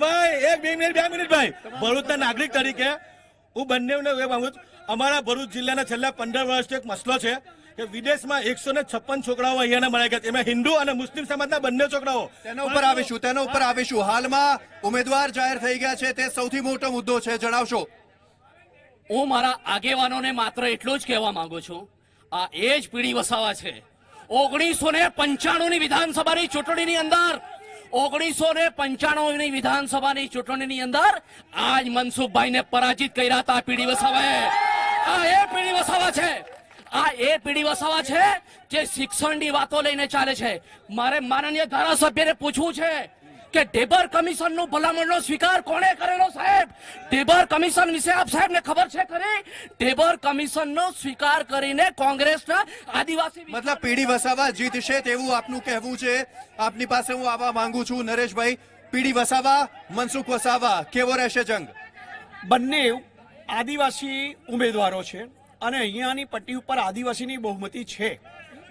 ભાઈ 2 મિનિટ ભાઈ, ભરૂચના નાગરિક તરીકે હું બંનેને એ માંગુ છું, અમારા ભરૂચ જિલ્લાના છેલ્લા 15 વર્ષથી એક મસલો છે કે વિદેશમાં 156 છોકરાઓ અહીંયાના મરાઈ ગયા, એમાં હિન્દુ અને મુસ્લિમ સમાજના બંને છોકરાઓ. તેના ઉપર આવીશું. હાલમાં ઉમેદવાર જાહેર થઈ ગયા છે, તે સૌથી મોટો મુદ્દો છે. જણાવશો. હું મારા આગેવાનોને માત્ર એટલું જ કહેવા માંગુ છું, આ એ જ પીડી વસાવા છે 1995 ની વિધાનસભાની ચૂંટણીની અંદર 1995 ની વિધાનસભાની ચૂંટણીની અંદર આજ મનસુખભાઈને પરાજિત કર્યા હતા પીડી વસાવાએ. આ એ પીડી વસાવા છે, આ એ પીડી વસાવા છે જે શિક્ષણની વાતો લઈને ચાલે છે. મારે માનનીય ધારાસભ્યને પૂછવું છે કે ઢેબર કમિશનનું ભલામણનો સ્વીકાર કોણે કરેલો સાહેબ? ઢેબર કમિશન વિશે આપ સાહેબને ખબર છે ખરી? ઢેબર કમિશનનો સ્વીકાર કરીને કોંગ્રેસના આદિવાસી મતલબ પીડી વસાવા જીતશે તેવું આપનું કહેવું છે. આપની પાસે હું આવવા માંગુ છું નરેશભાઈ. પીડી વસાવા મનસુખ વસાવા કેવો રહેશે જંગ? બંને આદિવાસી ઉમેદવારો છે અને અહીંયાની પટ્ટી ઉપર આદિવાસીની બહુમતી છે,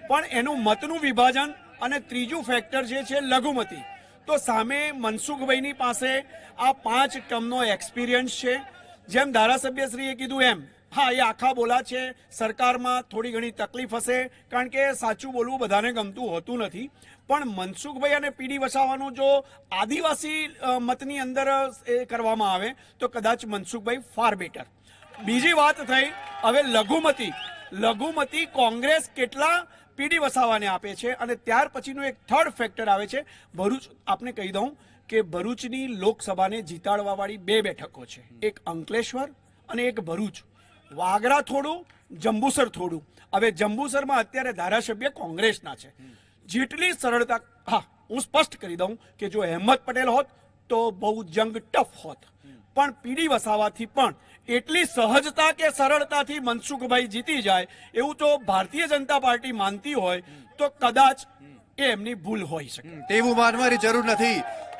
પણ એનું મતનું વિભાજન અને ત્રીજું ફેક્ટર જે છે લઘુમતી. તો સામે મનસુખભાઈની પાસે આ 5 ટર્મનો એક્સપિરિયન્સ છે. જેમ ધારાસભ્યશ્રીએ કીધું એમ, હા એ આખા બોલા છે, સરકારમાં થોડી ઘણી તકલીફ હશે કારણ કે સાચું બોલવું બધાને ગમતું હોતું નથી, પણ મનસુખભાઈ અને પીડી વસાવાનું જો આદિવાસી મતની અંદર એ કરવામાં આવે તો કદાચ મનસુખભાઈ ફાર બેટર. બીજી વાત થઈ હવે લઘુમતી કોંગ્રેસ કેટલા પીડી વસાવાને આપે છે, અને ત્યાર પછીનું એક થર્ડ ફેક્ટર આવે છે ભરૂચ. આપને કહી દઉં કે ભરૂચની લોકસભાને જીતાડવાવાળી 2 બેઠકો છે, એક અંકલેશ્વર અને એક ભરૂચ. વાગરા થોડું, જંબુસર થોડું. હવે જંબુસરમાં અત્યારે ધારાસભ્ય કોંગ્રેસના છે. જેટલી સરળતા, હા હું સ્પષ્ટ કરી દઉં કે જો અહેમદ પટેલ હોત તો બહુ જંગ ટફ હોત, પણ પીડી વસાવાથી પણ એટલી સહજતા કે સરળતાથી મનસુખભાઈ જીતી જાય એવું તો ભારતીય જનતા પાર્ટી માનતી હોય તો કદાચ એ એમની ભૂલ હોઈ શકે. તેવું માનવાની જરૂર નથી.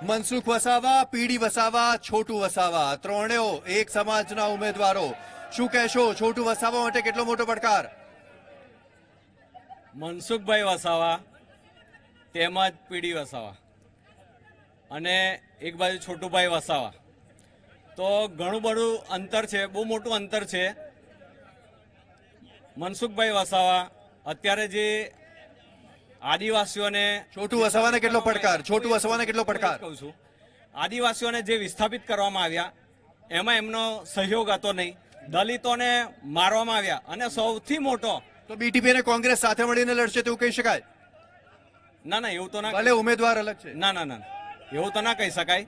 મનસુખ વસાવા, પીડી વસાવા, છોટુ વસાવા ત્રણેય એક સમાજના ઉમેદવારો. શું કહેશો? છોટુ વસાવા માટે કેટલો મોટો પડકાર? મનસુખભાઈ વસાવા તેમજ પીડી વસાવા અને એક બાજુ છોટુભાઈ વસાવા, તો ઘણું બધું અંતર છે, બહુ મોટું અંતર છે. મનસુખભાઈ વસાવા અત્યારે જે આદિવાસીઓને છોટુ વસાવાને કેટલો પડકાર કહું છું, આદિવાસીઓને જે વિસ્થાપિત કરવામાં આવ્યા એમાં એમનો સહયોગ હતો નહીં. દલિતોને મારવામાં આવ્યા અને સૌથી મોટો તો બીટીપી અને કોંગ્રેસ સાથે મળીને લડશે તેવું કહી શકાય? ના એવું તો ના, ભલે ઉમેદવાર અલગ છે. ના એવું તો ના કહી શકાય.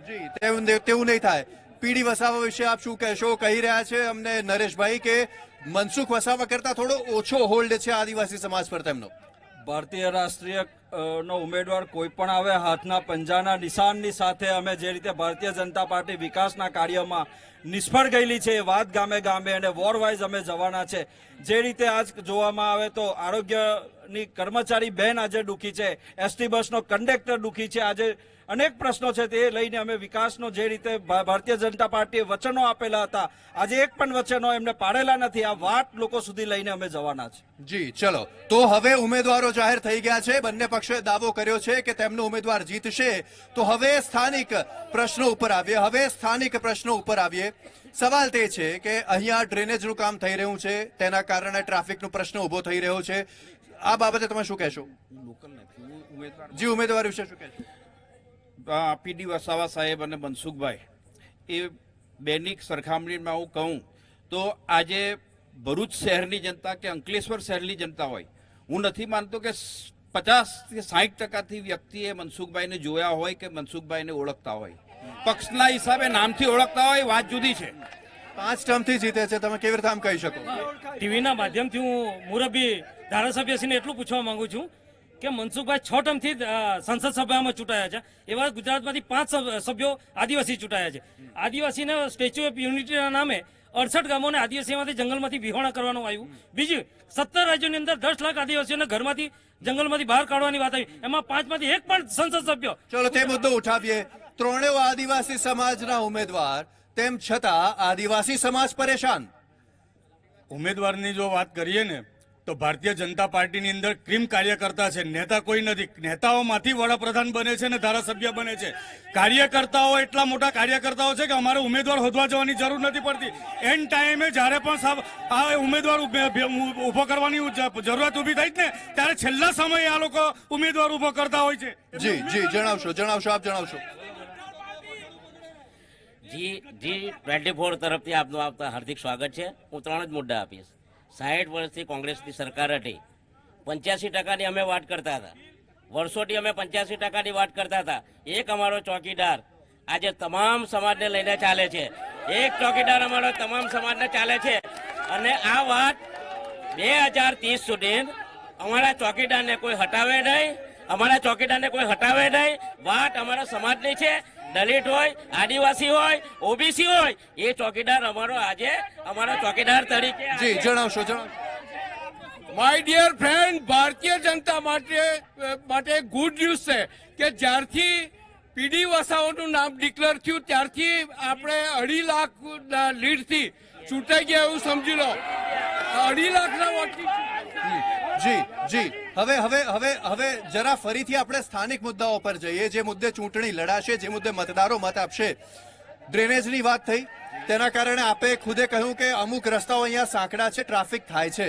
તેવું નહીં થાય. પીડી વસાવા વિશે આપ શું કહેશો? કહી રહ્યા છે અમને નરેશભાઈ કે મનસુખ વસાવા કરતા થોડો ઓછો હોલ્ડ છે આદિવાસી સમાજ પર તેમનો. ભારતીય રાષ્ટ્રીય નો ઉમેદવાર કોઈ પણ આવે હાથના પંજાના નિશાનની સાથે અમે જે રીતે ભારતીય જનતા પાર્ટી વિકાસના કાર્યમાં નિષ્ફળ ગયેલી છે એ વાત ગામે ગામે અને વોર્ડ વાઇઝ અમે જવાના છે. જે રીતે આજ જોવામાં આવે તો આરોગ્યની કર્મચારી બહેન આજે દુઃખી છે, એસટી બસનો કંડક્ટર દુઃખી છે. આજે અનેક પ્રશ્નો છે તે લઈને અમે વિકાસનો જે રીતે ભારતીય જનતા પાર્ટીએ વચનો આપેલા હતા આજે એક પણ વચનો એમને પાડેલા નથી. આ વાત લોકો સુધી લઈને અમે જવાના છે. જી ચલો, તો હવે ઉમેદવારો જાહેર થઈ ગયા છે. બંને પક્ષે દાવો કર્યો છે કે તેમનો ઉમેદવાર જીતશે. તો હવે સ્થાનિક પ્રશ્નો ઉપર આવીએ. સવાલ તે છે કે અહીંયા ડ્રેનેજનું કામ થઈ રહ્યું છે, તેના કારણે ટ્રાફિકનો પ્રશ્ન ઉભો થઈ રહ્યો છે. આ બાબતે તમે શું કહેશો? જી ઉમેદવાર વિશે શું કહેશો? પીડી વસાવા સાહેબ અને મનસુખભાઈ એ બેની સરખામણીમાં હું કહું તો આજે ભરૂચ શહેરની જનતા કે અંકલેશ્વર શહેરની જનતા હોય, હું નથી માનતો કે 50 કે 60% વ્યક્તિએ મનસુખભાઈને જોયા હોય કે મનસુખભાઈને ઓળખતા હોય. પક્ષના હિસાબે નામથી ઓળખતા હોય વાત જુદી છે. 5 ટર્મથી જીતે છે, તમે કેવી રીતે આમ કહી શકો? ટીવીના માધ્યમથી હું મુરબ્બી ધારાસભ્યશ્રીને એટલું પૂછવા માંગુ છું કે મનસુખભાઈ 6 ટર્મથી સંસદ સભામાં ચૂંટાયા છે, એવા ગુજરાતમાંથી 5 સભ્યો આદિવાસી ચૂંટાયા છે. આદિવાસીને સ્ટેચ્યુ ઓફ યુનિટીના નામે 68 ગામોને આદિવાસીમાંથી જંગલમાંથી વિહોણા કરવાનું આવ્યું. બીજું 17 રાજ્યોની અંદર 10 લાખ આદિવાસીઓને ઘરમાંથી જંગલમાંથી બહાર કાઢવાની વાત આવી, એમાં 5માંથી 1 પણ સંસદ સભ્યો. ચલો તે મુદ્દો ઉઠાવીએ. ત્રણેય આદિવાસી સમાજના ઉમેદવાર, તેમ છતાં આદિવાસી સમાજ પરેશાન. ઉમેદવારની જો વાત કરીએ ને તો ભારતીય જનતા પાર્ટીની અંદર ક્રીમ કાર્યકર્તા છે, નેતા કોઈ નથી. નેતાઓમાંથી વડાપ્રધાન બને છે ને ધારાસભ્ય બને છે. કાર્યકર્તાઓ એટલા મોટા કાર્યકર્તાઓ છે કે અમારે ઉમેદવાર હોદવા જવાની જરૂર નથી પડતી. એન ટાઈમે જ્યારે પણ આ ઉમેદવાર ઉભો કરવાની જરૂરત ઊભી થઈ ને ત્યારે છેલ્લા સમયે આ લોકો ઉમેદવાર ઉભો કરતા હોય છે. જી જી જણાવશો આપ જણાવશો. G24 તરફથી આપનું હાર્દિક સ્વાગત છે. હું 3 જ મુદ્દા આપીશ. 60 વર્ષથી કોંગ્રેસની સરકાર હતી, 85% અમે વાત કરતા હતા. વર્ષોથી અમે 85% વાત કરતા હતા. એક અમારો ચોકીદાર આજે તમામ સમાજને લઈને ચાલે છે. એક ચોકીદાર અમારો તમામ સમાજને ચાલે છે. અને આ વાત 2030 સુધી અમારા ચોકીદારને કોઈ હટાવે નહીં. વાત અમારા સમાજની છે. દલિત હોય, આદિવાસી હોય, ઓબીસી હોય, એ ચોકીદાર અમારો આજે અમારા ચોકીદાર તરીકે. જી જણાવશો. My dear friend, Bharatiya Janata માટે ગુડ ન્યૂઝ છે કે જ્યારથી પીડી વસાવાનું નામ ડિક્લેર થયું ત્યારથી આપણે 2.5 લાખ લીડથી ચૂંટાઈ ગયા એવું સમજી લો. 2.5 લાખના વોટથી. જી હવે જરા ફરીથી આપણે સ્થાનિક મુદ્દાઓ પર જઈએ. જે મુદ્દે ચૂંટણી લડાશે, જે મુદ્દે મતદારો મત આપશે, ડ્રેનેજની વાત થઈ, તેના કારણે આપે ખુદે કહ્યું કે અમુક રસ્તાઓ અહીંયા સાંકડા છે, ટ્રાફિક થાય છે.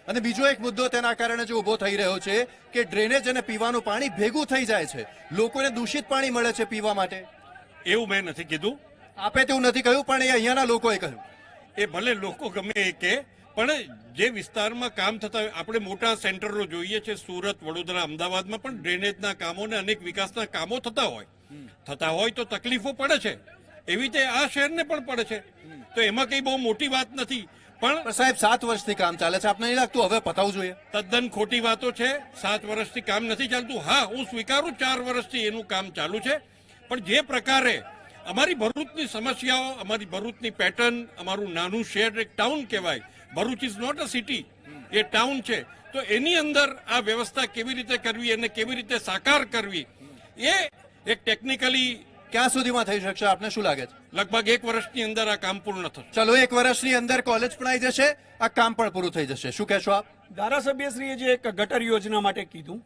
અને બીજો એક મુદ્દો તેના કારણે જે ઉભો થઈ રહ્યો છે કે ડ્રેનેજ અને પીવાનું પાણી ભેગું થઈ જાય છે, લોકોને દૂષિત પાણી મળે છે પીવા માટે. એવું મેં નથી કીધું. આપે તેવું નથી કહ્યું, પણ એ અહીંયાના લોકોએ કહ્યું. એ ભલે લોકો ગમે એ કે, પણ જે વિસ્તારમાં કામ થતા હોય, આપણે મોટા સેન્ટરો જોઈએ છે, સુરત, વડોદરા, અમદાવાદમાં પણ ડ્રેનેજના કામો અને અનેક વિકાસના કામો થતા હોય તો તકલીફો પડે છે. એવી રીતે આ શહેરને પણ પડે છે. તો એમાં કઈ બહુ મોટી વાત નથી. પણ સાહેબ 7 વર્ષથી કામ ચાલે છે, આપને નહીં લાગતું હવે પતાવવું જોઈએ? તદ્દન ખોટી વાતો છે. 7 વર્ષથી કામ નથી ચાલતું. હા, હું સ્વીકારું 4 વર્ષથી એનું કામ ચાલુ છે. પણ જે પ્રકારે અમારી ભરૂચની સમસ્યાઓ, અમારી ભરૂચની પેટર્ન, અમારું નાનું શહેર એક ટાઉન કહેવાય. Bharuch is not a city, a town છે. તો એની અંદર આ વ્યવસ્થા કેવી રીતે કરવી અને કેવી રીતે સાકાર કરવી, એ એક ટેકનિકલી ક્યાં સુધીમાં થઈ શકશે, આપને શું લાગે છે? લગભગ 1 વર્ષની અંદર આ કામ પૂર્ણ થશે. ચલો 1 વર્ષની અંદર કોલેજ પણ આવી જશે, આ કામ પણ પૂરું થઈ જશે. શું કહેશો આપ? ધારાસભ્યશ્રીએ જે એક ગટર યોજના માટે કીધું,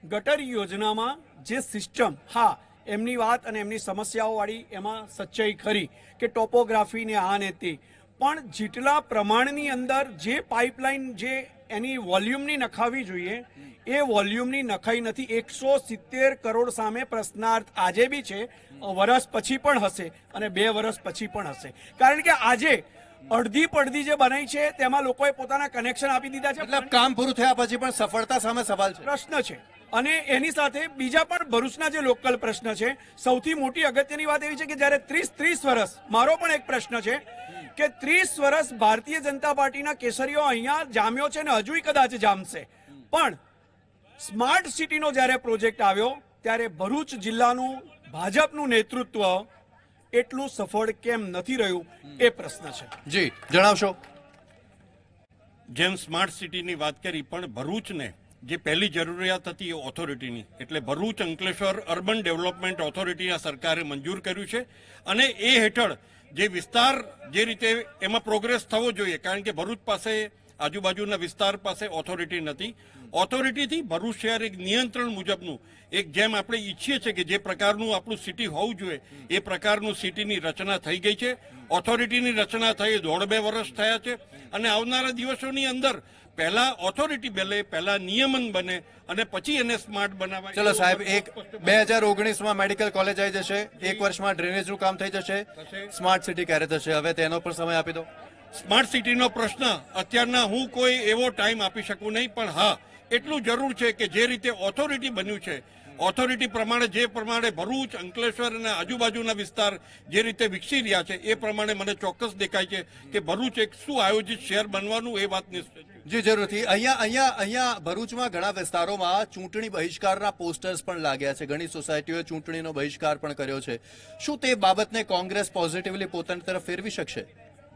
ગટર યોજનામાં જે સિસ્ટમ, હા એમની વાત અને એમની સમસ્યાઓવાળી એમાં સચ્ચાઈ ખરી કે ટોપોગ્રાફી ને આ ને તે, પણ જેટલા પ્રમાણની અંદર જે પાઇપલાઇન જે એની વોલ્યુમની નખાવી જોઈએ એ વોલ્યુમની નખાઈ નથી. 170 કરોડ સામે પ્રશ્નાર્થ આજે બી છે, વર્ષ પછી પણ હશે અને 2 વર્ષ પછી પણ હશે. કારણ કે આજે અડધી પડધી જે બનાવી છે તેમાં લોકોએ પોતાના કનેક્શન આપી દીધા છે. એટલે કામ પૂરું થયા પછી પણ સફળતા સામે સવાલ છે, પ્રશ્ન છે. અને એની સાથે બીજા પણ ભરૂચના જે લોકલ પ્રશ્ન છે. સૌથી મોટી અગત્યની વાત એવી છે કે જ્યારે 30 વર્ષ, મારો પણ એક પ્રશ્ન છે કે 30 વર્ષ ભારતીય જનતા પાર્ટીના કેસરીઓ અહીંયા જામ્યો છે ને હજુય કદાચ જામશે, પણ સ્માર્ટ સિટીનો જ્યારે પ્રોજેક્ટ આવ્યો ત્યારે ભરૂચ જિલ્લાનું ભાજપનું નેતૃત્વ એટલું સફળ કેમ નથી રહ્યું એ પ્રશ્ન છે. જી જણાવશો. જેમ સ્માર્ટ સિટીની વાત કરી, પણ ભરૂચને જે પહેલી જરૂરિયાત હતી એ ઓથોરિટીની, એટલે Bharuch Ankleshwar urban development authority આ સરકારે મંજૂર કર્યું છે. અને એ હેઠળ જે વિસ્તાર જે રીતે એમાં પ્રોગ્રેસ થવો જોઈએ, કારણ કે ભરૂચ પાસે, આજુબાજુના વિસ્તાર પાસે ઓથોરિટી નથી. ઓથોરિટીથી ભરૂચ શહેર એક નિયંત્રણ મુજબનું, એક જેમ આપણે ઈચ્છીએ છીએ કે જે પ્રકારનું આપણું સિટી હોવું જોઈએ એ પ્રકારનું સિટીની રચના થઈ ગઈ છે. ઓથોરિટીની રચના થઈ 1.5-2 વર્ષ થયા છે. અને આવનારા દિવસોની અંદર પહેલા ઓથોરિટી બને, પહેલા નિયમન બને અને પછી એને સ્માર્ટ બનાવાય. ચલો સાહેબ, 2019માં મેડિકલ કોલેજ આવી જશે, 1 વર્ષમાં ડ્રેનેજનું કામ થઈ જશે, સ્માર્ટ સિટી ક્યારે થશે હવે તેનો પણ સમય આપી દો. સ્માર્ટ સિટીનો પ્રશ્ન અત્યારના હું કોઈ એવો ટાઈમ આપી શકું નહીં, પણ હા એટલું જરૂર છે કે જે રીતે ઓથોરિટી બન્યું છે, ઓથોરિટી પ્રમાણે જે પ્રમાણે ભરૂચ, અંકલેશ્વર અને આજુબાજુના વિસ્તાર જે રીતે વિકસી રહ્યા છે એ પ્રમાણે મને ચોક્કસ દેખાય છે કે ભરૂચ એક સુઆયોજિત શહેર બનવાનું એ વાત નિશ્ચિત છે. જી જરૂરથી. અહીંયા ભરૂચમાં ઘણા વિસ્તારોમાં ચૂંટણી બહિષ્કારના પોસ્ટર્સ પણ લાગ્યા છે. ઘણી સોસાયટીઓએ ચૂંટણીનો બહિષ્કાર પણ કર્યો છે. શું તે બાબતને કોંગ્રેસ પોઝિટિવલી પોતાની તરફ ફેરવી શકશે?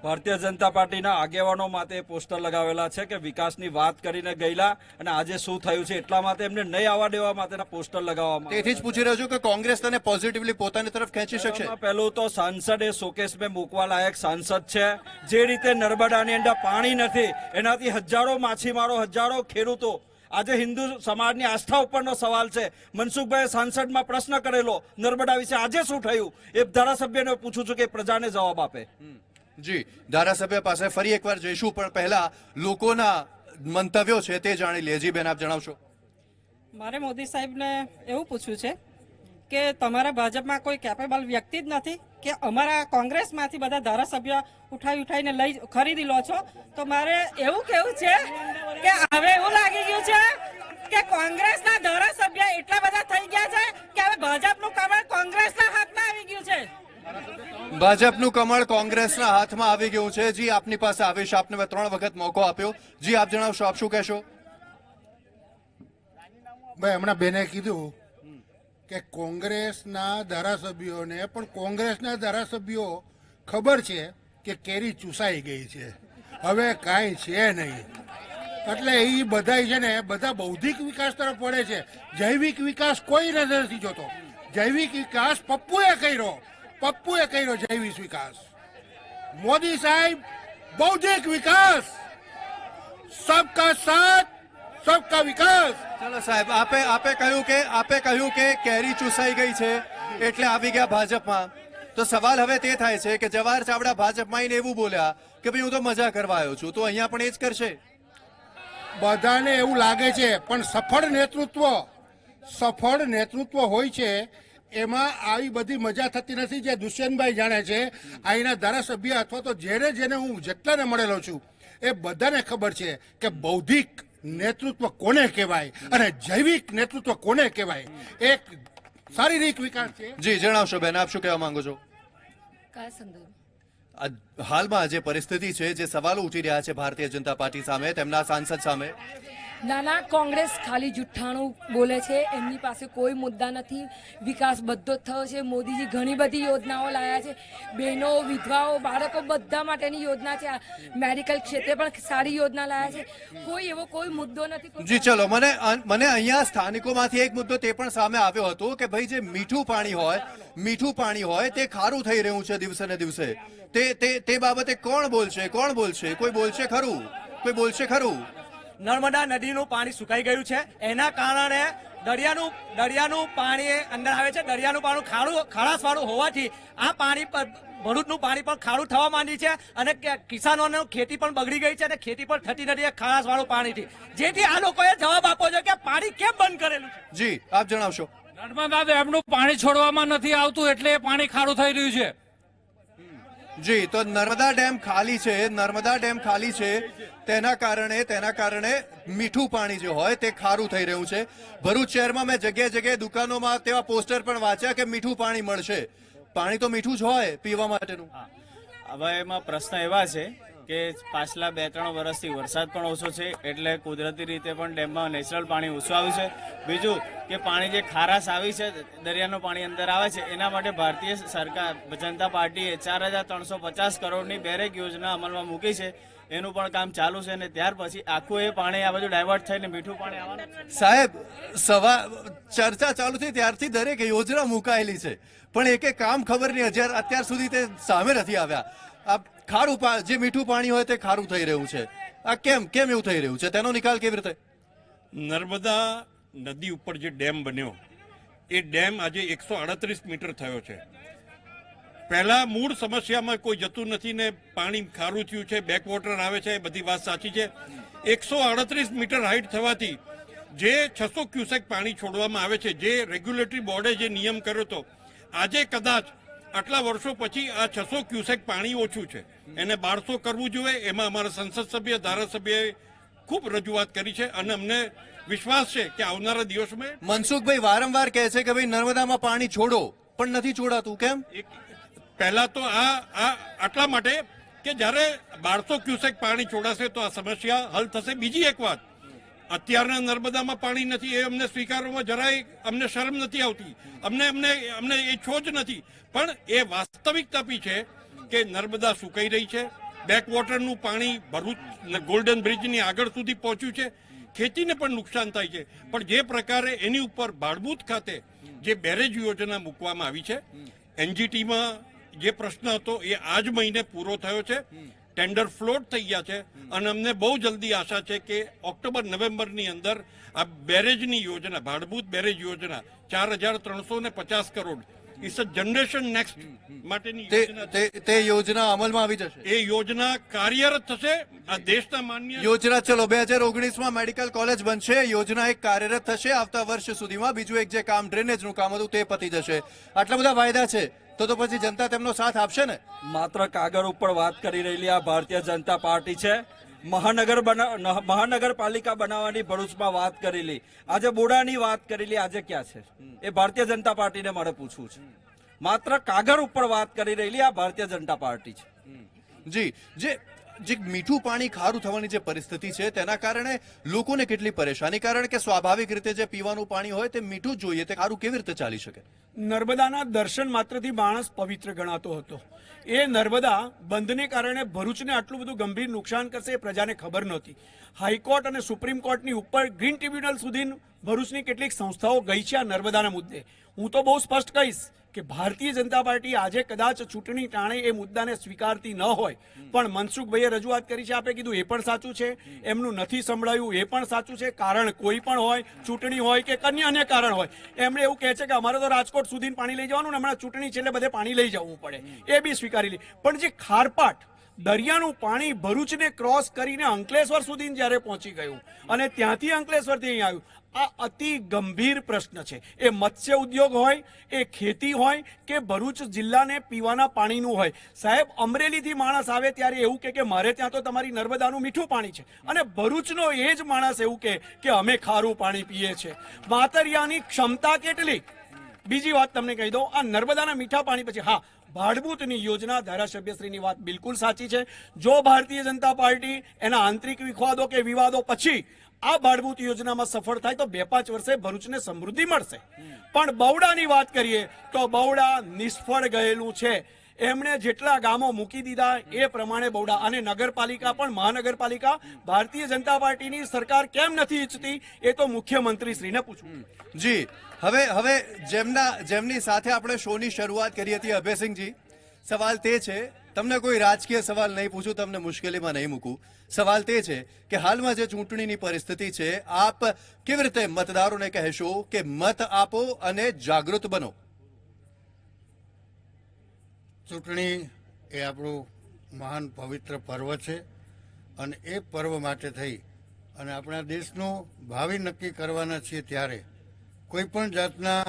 ભારતીય જનતા પાર્ટીના આગેવાનો માટે પોસ્ટર લગાવેલા છે કે વિકાસની વાત કરીને ગયેલા અને આજે શું થયું છે એટલા માટે એમને નહીં આવવા દેવા માટેના પોસ્ટર લગાવવામાં. તેથી જ પૂછી રહ્યો છું કે કોંગ્રેસ તેને પોઝિટિવલી પોતાની તરફ ખેંચી શકશે? પહેલું તો સાંસદ એ શોકેસમાં મૂકવા લાયક સાંસદ છે. જે રીતે નર્મદાની અંદર પાણી નથી, એનાથી હજારો માછીમારો, હજારો ખેડૂતો, આજે હિન્દુ સમાજની આસ્થા ઉપરનો સવાલ છે. મનસુખભાઈ સાંસદમાં પ્રશ્ન કરેલો નર્મદા વિશે, આજે શું થયું એ ધારાસભ્યને પૂછું છું કે પ્રજાને જવાબ આપે. જી, ધારાસભ્ય પાસે ફરી એકવાર જઈશું, પણ પહેલા લોકોના મંતવ્યો છે તે જાણી લે. જી બેન, આપ જણાવશો. મારે મોદી સાહેબને એવું પૂછવું છે કે તમારા ભાજપમાં કોઈ કેપેબલ વ્યક્તિ જ નથી કે અમારા કોંગ્રેસમાંથી બધા ધારાસભ્ય ઉઠાવીને લઈ ખરીદી લો છો? તો મારે એવું કેવું છે કે હવે એવું લાગી ગયું છે કે કોંગ્રેસના ધારાસભ્ય એટલા બધા થઈ ગયા છે કે હવે ભાજપનું કમળ કોંગ્રેસના હાથમાં આવી ગયું છે. ભાજપનું કમળ કોંગ્રેસના હાથમાં આવી ગયું છે. જી, આપની પાસે આવીશ. આપને મેં 3 વખત મોકો આપ્યો. જી, આપ જણાવશો, આપ શું કહેશો? ભાઈ, હમણાં બેને કીધું કે કોંગ્રેસના ધારાસભ્યોને પણ કોંગ્રેસના ધારાસભ્યો ખબર છે કે કેરી ચૂસાઈ ગઈ છે, હવે કાંઈ છે નહીં. એટલે એ બધા છે ને બધા બૌદ્ધિક વિકાસ તરફ પડે છે. જૈવિક વિકાસ કોઈ નથી જોતો. જૈવિક વિકાસ પપ્પુએ કર્યો જૈવિક વિકાસ. મોદી સાહેબ બૌદ્ધિક વિકાસ, સબકા સાથ સબકા વિકાસ. ચલો સાહેબ, આપે કહ્યું કે કેરી ચૂસાઈ ગઈ છે એટલે આવી ગયા ભાજપમાં. તો સવાલ હવે તે થાય છે કે જવાહર ચાવડા ભાજપમાં આવીને એવું બોલ્યા કે ભાઈ હું તો મજા કરવા આવ્યો છું, તો અહીંયા પણ એ જ કરશે. બધાને એવું લાગે છે, પણ સફળ નેતૃત્વ હોય છે એમાં આવી બધી મજા થતી નથી. જે દુષ્યંતભાઈ જાણે છે, અહીંના ધારાસભ્ય અથવા તો જેને હું જેટલાને મળેલો છું એ બધાને ખબર છે કે બૌદ્ધિક નેતૃત્વ કોને કહેવાય અને જૈવિક નેતૃત્વ કોને કહેવાય. એક શારીરિક વિકાસ છે. જી જણાવશો બેન, આપ શું કહેવા માંગો છો? હાલમાં જે પરિસ્થિતિ છે, જે સવાલો ઉઠી રહ્યા છે ભારતીય જનતા પાર્ટી સામે, તેમના સાંસદ સામે. નાના કોંગ્રેસ ખાલી જુઠ્ઠાણું બોલે છે. એમની પાસે કોઈ મુદ્દા નથી. વિકાસ બધો જ થયો છે. મોદીજી ઘણી બધી યોજનાઓ લાયા છે. બહેનો, વિધવાઓ, બાળકો બધા માટેની યોજના છે. મેડિકલ ક્ષેત્રે પણ સારી યોજના લાયા છે. કોઈ એવો કોઈ મુદ્દો નથી. જી ચલો, મને અહીંયા સ્થાનિકોમાંથી એક મુદ્દો તે પણ સામે આવ્યો હતો કે ભાઈ જે મીઠું પાણી હોય તે ખારું થઈ રહ્યું છે દિવસે ને દિવસે. તે બાબતે કોણ બોલશે? કોઈ બોલશે ખરું? નર્મદા નદીનું પાણી સુકાઈ ગયું છે. એના કારણે દરિયાનું પાણી અંદર આવે છે. દરિયાનું પાણી ખારાશવાળું હોવાથી આ પાણી ભરૂચનું પાણી પણ ખારું થવા માંડી છે અને કિસાનોની ખેતી પણ બગડી ગઈ છે અને ખેતી પણ થતી નથી ખારાશવાળું પાણીથી. જેથી આ લોકોએ જવાબ આપવો જોઈએ કે પાણી કેમ બંધ કરેલું છે. જી, આપ જણાવશો. નર્મદા ડેમનું પાણી છોડવામાં નથી આવતું એટલે પાણી ખારું થઈ રહ્યું છે. જી, તો નર્મદા ડેમ ખાલી છે તેના કારણે મીઠું પાણી જે હોય તે ખારું થઈ રહ્યું છે. ભરૂચ શહેરમાં મેં જગ્યાએ દુકાનોમાં તેવા પોસ્ટર પણ વાંચ્યા કે મીઠું પાણી મળશે. પાણી તો મીઠું જ હોય પીવા માટેનું. હવે એમાં પ્રશ્ન એવા છે કે પાછલા 2-3 વર્ષથી વરસાદ પણ ઓછો છે એટલે કુદરતી રીતે પણ ડેમમાં નેચરલ પાણી ઓછું આવ્યું છે. બીજું કે પાણી જે ખારાશ આવી છે, દરિયાનું પાણી અંદર આવે છે, એના માટે ભારતીય જનતા પાર્ટીએ 4,350 કરોડની બેરેક યોજના અમલમાં મૂકી છે. એનું પણ કામ ચાલુ છે અને ત્યાર પછી આખું એ પાણી આ બાજુ ડાયવર્ટ થઈને મીઠું પાણી આવવાનું. સાહેબ, ચર્ચા ચાલુ થઈ ત્યારથી દરેક યોજના મુકાયેલી છે, પણ એક કામ ખબર નહીં અત્યાર સુધી તે સામે નથી આવ્યા. જે મીઠું પાણી હોય તે ખારું થઈ રહ્યું છે. આ કેમ એવું થઈ રહ્યું છે? તેનો નિકાલ કેવી રીતે? નર્મદા નદી ઉપર જે ડેમ બન્યો એ ડેમ આજે 138 મીટર થયો છે. પહેલા મૂળ સમસ્યામાં કોઈ જતું નથી ને પાણી ખારું થયું છે, બેકવોટર આવે છે, એ બધી વાત સાચી છે. 138 મીટર હાઈટ થવાથી જે 600 ક્યુસેક પાણી છોડવામાં આવે છે, જે રેગ્યુલેટરી બોર્ડે જે નિયમ કર્યો હતો, આજે કદાચ આટલા વર્ષો પછી આ 600 ક્યુસેક પાણી ઓછું છે, એને 1200 કરવું જોઈએ. એમાં અમારા સંસદ સભ્ય, ધારાસભ્યએ ખૂબ રજૂઆત કરી છે અને અમને વિશ્વાસ છે કે આવનારા દિવસમાં. મનસુખભાઈ વારંવાર કહે છે કે ભાઈ નર્મદામાં પાણી છોડો, પણ નથી છોડાતું. કેમ? પહેલા તો આટલા માટે કે જ્યારે 1200 ક્યુસેક પાણી છોડાશે તો આ સમસ્યા હલ થશે. બીજી એક વાત, અત્યારના નર્મદામાં પાણી નથી એ અમને સ્વીકારવામાં જરાય અમને શરમ નથી આવતી, અમને એ છોજ નથી, પણ એ વાસ્તવિકતા બી છે કે નર્મદા સુકાઈ રહી છે. બેકવોટરનું પાણી ભરૂચ ગોલ્ડન બ્રિજની આગળ સુધી પહોંચ્યું છે, ખેતીને પણ નુકસાન થાય છે. પણ જે પ્રકારે એની ઉપર ભાડભૂત ખાતે જે બેરેજ યોજના મૂકવામાં આવી છે, એનજીટીમાં જે પ્રશ્ન હતો એ આજ મહિને પૂરો થયો છે, ટેન્ડર ફ્લોટ થઈ ગયા છે અને અમને બહુ જલ્દી આશા છે કે ઓક્ટોબર નવેમ્બરની અંદર આ બેરેજની યોજના, ભાડભૂત બેરેજ યોજના 4350 crore is a generation next માટેની તે યોજના અમલમાં આવી જશે. એ યોજના કાર્યરત થશે. આ દેશના માન્ય યોજના ચલો 2019માં મેડિકલ કોલેજ બનશે, યોજના એક કાર્યરત થશે. આવતા વર્ષ સુધીમાં બીજું એક જે કામ ડ્રેનેજનું કામ હતું તે પતી જશે. આટલા બધા વાયદા છે તો પછી જનતા તેમનો સાથ આપશે ને? માત્ર કાગળ ઉપર વાત કરી રહેલી આ ભારતીય જનતા પાર્ટી છે. મહાનગરપાલિકા બનાવવાની ભરૂચમાં વાત કરેલી, આજે બોડાની વાત કરેલી, આજે ક્યાં છે? એ ભારતીય જનતા પાર્ટીને મારે પૂછવું છે. માત્ર કાગળ ઉપર વાત કરી રહેલી આ ભારતીય જનતા પાર્ટી છે. જી, જે મીઠું પાણી ખારું થવાની જે પરિસ્થિતિ છે તેના કારણે લોકોને કેટલી પરેશાની, કારણ કે સ્વાભાવિક રીતે જે પીવાનું પાણી હોય તે મીઠું જ જોઈએ, તે ખારું કેવી રીતે ચાલી શકે? નર્મદાના દર્શન માત્રથી માણસ પવિત્ર ગણાતો હતો. એ નર્મદા બંધને કારણે ભરૂચને આટલું બધું ગંભીર નુકસાન કરશે એ પ્રજાને ખબર નહોતી. હાઈકોર્ટ અને સુપ્રીમ કોર્ટની ઉપર ગ્રીન ટ્રિબ્યુનલ સુધી ભરૂચની કેટલીક સંસ્થાઓ ગઈ છે આ નર્મદાના મુદ્દે. હું તો બહુ સ્પષ્ટ કહીશ કે ભારતીય જનતા પાર્ટી આજે કદાચ ચૂંટણી ટાણે એ મુદ્દાને સ્વીકારતી ન હોય, પણ મનસુખભાઈએ રજૂઆત કરી છે, આપે કીધું એ પણ સાચું છે, એમનું નથી સંભળાયું એ પણ સાચું છે. કારણ કોઈ પણ હોય, ચૂંટણી હોય કે અન્ય કારણ હોય, એમણે એવું કહે છે કે અમારે તો રાજકોટ સુધી પાણી લઈ જવાનું ને હમણાં ચૂંટણી છે એટલે બધે પાણી લઈ જવું પડે, એ બી સ્વીકારી લે. પણ જે ખારપાટ દરિયાનું પાણી ભરૂચને ક્રોસ કરીને અંકલેશ્વર સુધી જ્યારે પહોંચી ગયું અને ત્યાંથી અંકલેશ્વરથી અહીં આવ્યું, આ અતિ ગંભીર પ્રશ્ન છે. એ મત્સ્ય ઉદ્યોગ હોય, એ ખેતી હોય કે ભરૂચ જિલ્લાને પીવાના પાણીનું હોય. સાહેબ, અમરેલીથી માણસ આવે ત્યારે એવું કે મારે ત્યાં તો તમારી નર્મદાનું મીઠું પાણી છે, અને ભરૂચનો એ જ માણસ એવું કે અમે ખારું પાણી પીએ છીએ. માતરિયાની ક્ષમતા કેટલી? બીજી વાત તમને કહી દઉં, આ નર્મદાના મીઠા પાણી પછી હા, ભાડભૂતની યોજના, ધારાસભ્યશ્રીની વાત બિલકુલ સાચી છે. જો ભારતીય જનતા પાર્ટી એના આંતરિક વિવાદો કે વિવાદો પછી આ ભાડભૂત યોજનામાં સફળ થાય તો 2-5 વર્ષે ભરૂચને સમૃદ્ધિ મળશે. પણ બવડાની વાત કરીએ તો બવડા નિષ્ફળ ગયેલું છે. એમણે જેટલા ગામો મૂકી દીધા એ પ્રમાણે બવડા, અને નગરપાલિકા પણ, મહાનગરપાલિકા ભારતીય જનતા પાર્ટીની સરકાર કેમ નથી ઈચ્છતી એ તો મુખ્યમંત્રીશ્રીને પૂછવું. જી, હવે જેમની સાથે આપણે શોની શરૂઆત કરી હતી, અભયસિંહજી, સવાલ તે છે, તમને કોઈ રાજકીય સવાલ નહીં પૂછું, તમને મુશ્કેલીમાં નહીં મૂકું. સવાલ તે છે કે હાલમાં જે ચૂંટણીની પરિસ્થિતિ છે, આપ કેવી રીતે મતદારોને કહેશો કે મત આપો અને જાગૃત બનો? ચૂંટણી એ આપણું મહાન પવિત્ર પર્વ છે અને એ પર્વ માટે થઈ અને આપણા દેશનું ભાવિ નક્કી કરવાના છીએ, ત્યારે કોઈ પણ જાતના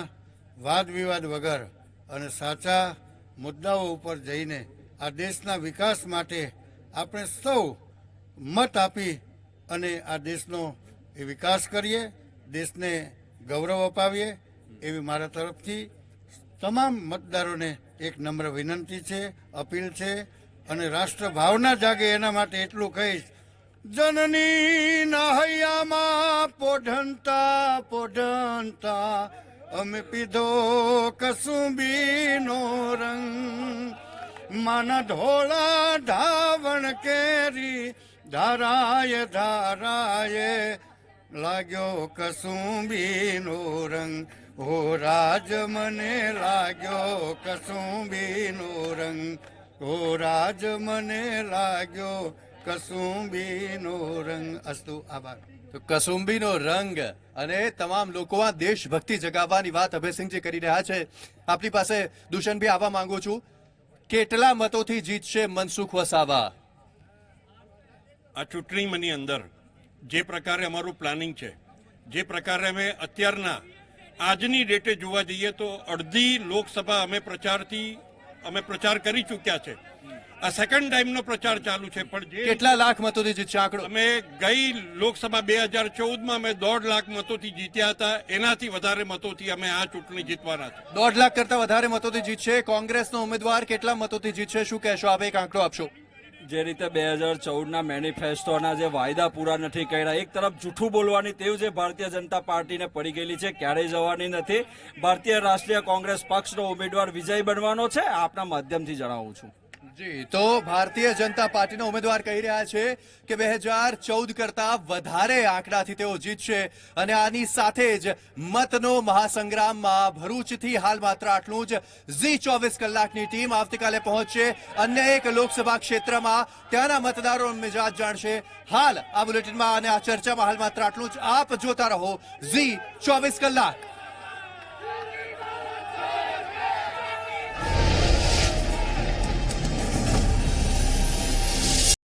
વાદ વિવાદ વગર અને સાચા મુદ્દાઓ ઉપર જઈને આ દેશના વિકાસ માટે આપણે સૌ મત આપી અને આ દેશનો એ વિકાસ કરીએ, દેશને ગૌરવ અપાવીએ, એવી મારા તરફથી તમામ મતદારોને એક નમ્ર વિનંતી છે, અપીલ છે. અને રાષ્ટ્ર ભાવના જાગે એના માટે એટલું કહીશ, જનની નહૈયામાં પોઢંતા અમે પીધો કસુંબીનો રંગ, માના ઢોળા ધાવણ કેરી ધારાય લાગ્યો કસુંબીનો રંગ. હો રાજ મને લાગ્યો કસુંબીનો રંગ, હો રાજ મને લાગ્યો કસુંબીનો રંગ. અસ્તુ, આભાર. તો કસુંબીનો રંગ અને તમામ લોકોમાં દેશભક્તિ જગાવવાની વાત અભયસિંહજી કરી રહ્યા છે. આપની પાસે દુષ્યંતભાઈ આવવા માંગુ છું, કેટલા મતોથી જીતશે મનસુખ વસાવા? આ ચૂંટણીની અંદર જે પ્રકારે અમારું પ્લાનિંગ છે, જે પ્રકારે અમે અત્યારના આજની ડેટે જોવા જઈએ તો અડધી લોકસભા અમે પ્રચાર કરી ચૂક્યા છે. આ સેકન્ડ ટાઈમનો પ્રચાર ચાલુ છે. પણ કેટલા લાખ મતોથી જીતશે આંકડો? અમે ગઈ લોકસભા 2014માં અમે 1.5 લાખ મતોથી જીત્યા હતા, એનાથી વધારે મતોથી અમે આ ચૂંટણી જીતવાના છે. 1.5 લાખ કરતા વધારે મતોથી જીતશે. કોંગ્રેસનો ઉમેદવાર કેટલા મતોથી જીતશે, શું કહેશો આપ? એક આંકડો આપશો. જે રીતે 2014ના મેનિફેસ્ટોના જે વાયદા પૂરા નથી કર્યા, એક તરફ જૂઠું બોલવાની ટેવ જે ભારતીય જનતા પાર્ટીને પડી ગયેલી છે, ક્યારેય જવાની નથી. ભારતીય રાષ્ટ્રીય કોંગ્રેસ પક્ષનો ઉમેદવાર વિજય બનવાનો છે, આપના માધ્યમથી જણાવું છું. જી, તો ભારતીય જનતા પાર્ટીના ઉમેદવાર કહી રહ્યા છે કે 2014 કરતા વધારે આંકડાથી તેઓ જીતશે અને આની સાથે જ મતનો મહાસંગ્રામમાં ભરૂચથી હાલ માત્ર આટલું જ. ઝી 24 કલાકની ટીમ આવતીકાલે પહોંચશે અન્ય એક લોકસભા ક્ષેત્રમાં, ત્યાંના મતદારોનો મિજાજ જાણશે. હાલ આ બુલેટિનમાં અને આ ચર્ચામાં હાલ માત્ર આટલું જ. આપ જોતા રહો ઝી 24 કલાક.